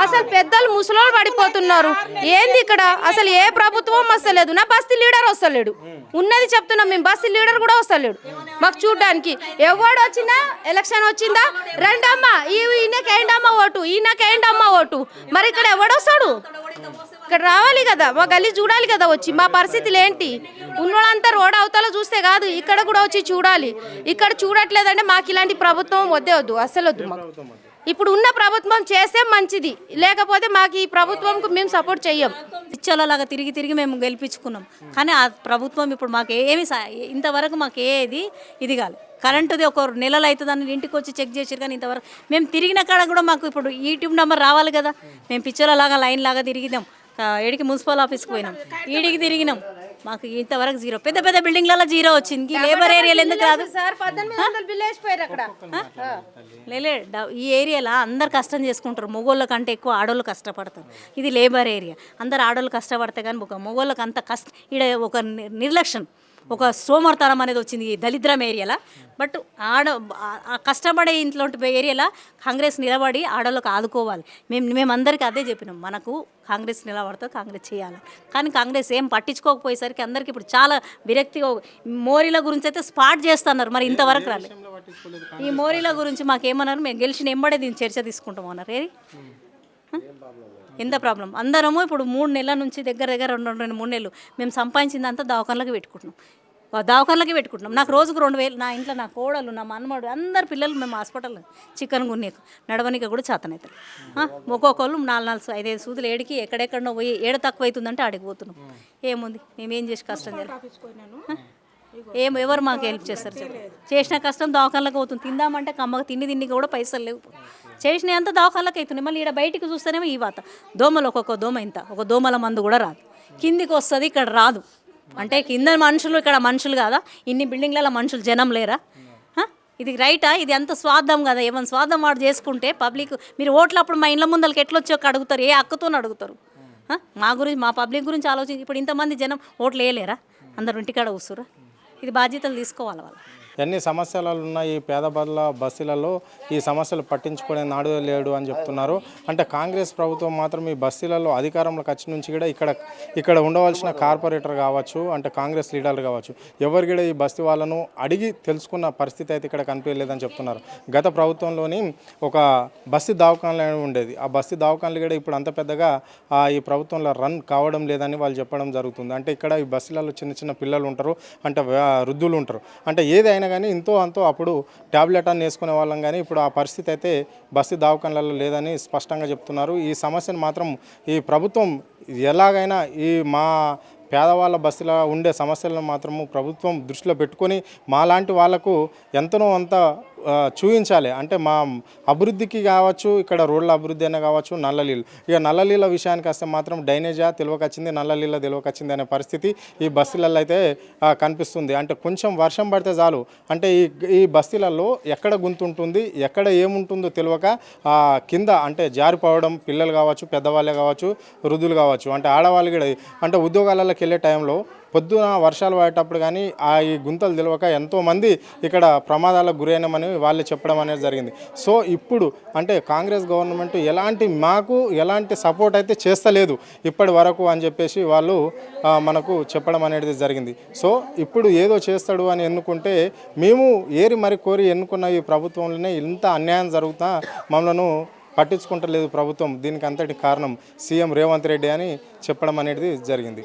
అసలు పెద్దలు ముసలోళ్ళు పడిపోతున్నారు. ఏంది ఇక్కడ? అసలు ఏ ప్రభుత్వం వస్తలేదు. నా బస్తీ లీడర్ వస్తలేడు, ఉన్నది చెప్తున్నాం మేము, బస్తీ లీడర్ కూడా వస్తలేడు మాకు చూడడానికి. ఎవడు వచ్చినా ఎలక్షన్ వచ్చిందా రండమ్మా, ఈయనకేంటమ్మా ఓటు, ఈయనకేంటమ్మా ఓటు. మరి ఇక్కడ ఎవడొస్తాడు? ఇక్కడ రావాలి కదా, మా గల్లీ చూడాలి కదా వచ్చి. మా పరిస్థితులు ఏంటి? ఉన్నోళ్ళంతా రోడ్ అవతల చూస్తే కాదు, ఇక్కడ కూడా వచ్చి చూడాలి. ఇక్కడ చూడట్లేదంటే మాకు ఇలాంటి ప్రభుత్వం వద్దు, అస్సలు వద్దు మాకు. ఇప్పుడు ఉన్న ప్రభుత్వం చేస్తే మంచిది, లేకపోతే మాకు ఈ ప్రభుత్వంకు మేము సపోర్ట్ చెయ్యం. పిచ్చోళ్ళలాగా తిరిగి మేము గెలిపించుకున్నాం, కానీ ఆ ప్రభుత్వం ఇప్పుడు మాకు ఇంతవరకు మాకు ఇది కాదు. కరెంటుది ఒక నెలలు అవుతుందని ఇంటికి వచ్చి చెక్ చేసారు, కానీ ఇంతవరకు మేము తిరిగిన కాడ కూడా మాకు ఇప్పుడు యూట్యూబ్ నెంబర్ రావాలి కదా. మేము పిచ్చోళ్ళలాగా లైన్ లాగా తిరిగినాం, ఏడికి మున్సిపల్ ఆఫీస్కి పోయినాం, ఈడికి తిరిగినాం, మాకు ఇంతవరకు జీరో. పెద్ద పెద్ద బిల్డింగ్లలో జీరో వచ్చింది. లేబర్ ఏరియాలో ఎందుకు రాదు? ఈ ఏరియాలో అందరు కష్టం చేసుకుంటారు, మొగోళ్ళ కంటే ఎక్కువ ఆడోళ్ళు కష్టపడతారు. ఇది లేబర్ ఏరియా, అందరు ఆడోళ్ళు కష్టపడతాయి, కానీ ఒక మొగోళ్ళకి అంత ఈడ ఒక నిర్లక్ష్యం, ఒక సోమర్తనం అనేది వచ్చింది ఈ దళిద్రం ఏరియాలో. బట్ కష్టపడే ఇంట్లో ఏరియాలో కాంగ్రెస్ నిలబడి ఆడోళ్ళకి ఆదుకోవాలి. మేమందరికీ అదే చెప్పినాం, మనకు కాంగ్రెస్ నిలబడితే కాంగ్రెస్ చేయాలి. కానీ కాంగ్రెస్ ఏం పట్టించుకోకపోయేసరికి అందరికీ ఇప్పుడు చాలా విరక్తిగా. మోరీల గురించి అయితే స్పాట్ చేస్తున్నారు, మరి ఇంతవరకు రాలేదు. ఈ మోరీల గురించి మాకేమన్నారు? మేము గెలిచిన ఎంబడే దీన్ని చర్చ తీసుకుంటాం అన్నారు. ఎంత ప్రాబ్లం? అందరము ఇప్పుడు 3 నెలల నుంచి దగ్గర 2-3 నెలలు మేము సంపాదించిందంతా దవాఖానలకి పెట్టుకుంటున్నాం. నాకు రోజుకు 2000. నా ఇంట్లో నా కోడలు, నా మనమడు, అందరు పిల్లలు మేము హాస్పిటల్ చికెన్ గున్నీకు నడవనికి కూడా చేతనవుతారు. ఒక్కొక్కళ్ళు 4-5 సూదులు ఏడికి ఎక్కడెక్కడో పోయి ఏడ తక్కువ అవుతుందంటే ఆడికి పోతున్నాం. ఏముంది, మేమేం చేసి కష్టం ఎవరు మాకు హెల్ప్ చేస్తారు? చేసిన కష్టం దవాఖానలకు అవుతుంది. తిందామంటే కమ్మగా తిండి కూడా పైసలు లేవు. చేసిన అంత దవాఖానలకు అవుతున్నాయి. మళ్ళీ ఇక్కడ బయటికి చూస్తేనేమో ఈ వాత దోమలు, ఒక్కొక్క దోమ ఇంత, ఒక దోమల మందు కూడా రాదు. కిందికి వస్తుంది, ఇక్కడ రాదు. అంటే కింద మనుషులు, ఇక్కడ మనుషులు కాదా? ఇన్ని బిల్డింగ్లలో మనుషులు జనం లేరా? ఇది రైటా? ఇది అంత స్వార్థం కదా. ఏమైనా స్వార్థం వాడు చేసుకుంటే పబ్లిక్ మీరు ఓట్లు అప్పుడు మా ఇండ్ల ముందలకి ఎట్లొచ్చో అడుగుతారు, ఏ హక్కుతో అడుగుతారు? మా గురించి మా పబ్లిక్ గురించి ఆలోచించి ఇప్పుడు ఇంతమంది జనం ఓట్లు వేయలేరా? అందరు ఇంటికాడ కూర్చురా? ఇది బాధ్యతలు తీసుకోవాలి వాళ్ళు. ఎన్ని సమస్యలు ఉన్నాయి ఈ పేద బస్తీలలో, ఈ సమస్యలు పట్టించుకునే నాడు లేడు అని చెప్తున్నారు. అంటే కాంగ్రెస్ ప్రభుత్వం మాత్రం ఈ బస్తీలలో అధికారంలోకి వచ్చి నుంచి కూడా ఇక్కడ ఉండవలసిన కార్పొరేటర్ కావచ్చు, అంటే కాంగ్రెస్ లీడర్లు కావచ్చు, ఎవరు కూడా ఈ బస్తీ వాళ్ళను అడిగి తెలుసుకున్న పరిస్థితి అయితే ఇక్కడ కనిపించలేదని చెప్తున్నారు. గత ప్రభుత్వంలోని ఒక బస్తీ దవాఖానలు ఉండేది, ఆ బస్తీ దవాఖానలు కూడా ఇప్పుడు అంత పెద్దగా ఈ ప్రభుత్వంలో రన్ కావడం లేదని వాళ్ళు చెప్పడం జరుగుతుంది. అంటే ఇక్కడ ఈ బస్తీలలో చిన్న చిన్న పిల్లలు ఉంటారు, అంటే వృద్ధులు ఉంటారు, అంటే ఏదైనా కానీ ఇంతో అంతో అప్పుడు ట్యాబ్లెట్ అని వేసుకునే వాళ్ళం, కానీ ఇప్పుడు ఆ పరిస్థితి అయితే బస్తీ దవాఖానలలో లేదని స్పష్టంగా చెప్తున్నారు. ఈ సమస్యను మాత్రం ఈ ప్రభుత్వం ఎలాగైనా ఈ మా పేదవాళ్ళ బస్తీలో ఉండే సమస్యలను మాత్రము ప్రభుత్వం దృష్టిలో పెట్టుకొని మాలాంటి వాళ్ళకు ఎంతనో అంత చూపించాలి. అంటే మా అభివృద్ధికి కావచ్చు, ఇక్కడ రోడ్ల అభివృద్ధి అయినా కావచ్చు, నల్ల నీళ్ళు. ఇక నల్ల నీళ్ళ విషయానికి వస్తే మాత్రం డ్రైనేజా తెలియకొచ్చింది, నల్ల నీళ్ళ తెలియకొచ్చింది అనే పరిస్థితి ఈ బస్తీలలో అయితే కనిపిస్తుంది. అంటే కొంచెం వర్షం పడితే చాలు, అంటే ఈ బస్తీలలో ఎక్కడ గుంతుంటుంది, ఎక్కడ ఏముంటుందో తెలియక కింద అంటే జారిపోవడం, పిల్లలు కావచ్చు, పెద్దవాళ్ళే కావచ్చు, వృద్ధులు కావచ్చు, అంటే ఆడవాళ్ళు కూడా అంటే ఉద్యోగాలలోకి వెళ్ళే టైంలో పొద్దున వర్షాలు పడేటప్పుడు కానీ ఈ గుంతలు తెలియక ఎంతోమంది ఇక్కడ ప్రమాదాలకు గురైనామని వాళ్ళు చెప్పడం అనేది జరిగింది. సో ఇప్పుడు అంటే కాంగ్రెస్ గవర్నమెంట్ మాకు ఎలాంటి సపోర్ట్ అయితే చేస్తలేదు ఇప్పటి వరకు అని చెప్పేసి వాళ్ళు మనకు చెప్పడం అనేది జరిగింది. సో ఇప్పుడు ఏదో చేస్తాడు అని ఎన్నుకుంటే మేము ఏరి మరి కోరి ఎన్నుకున్న ఈ ప్రభుత్వంలోనే ఇంత అన్యాయం జరుగుతా మమ్మల్ని పట్టించుకుంటలేదు ప్రభుత్వం. దీనికి అంతటి కారణం సీఎం రేవంత్ రెడ్డి అని చెప్పడం అనేది జరిగింది.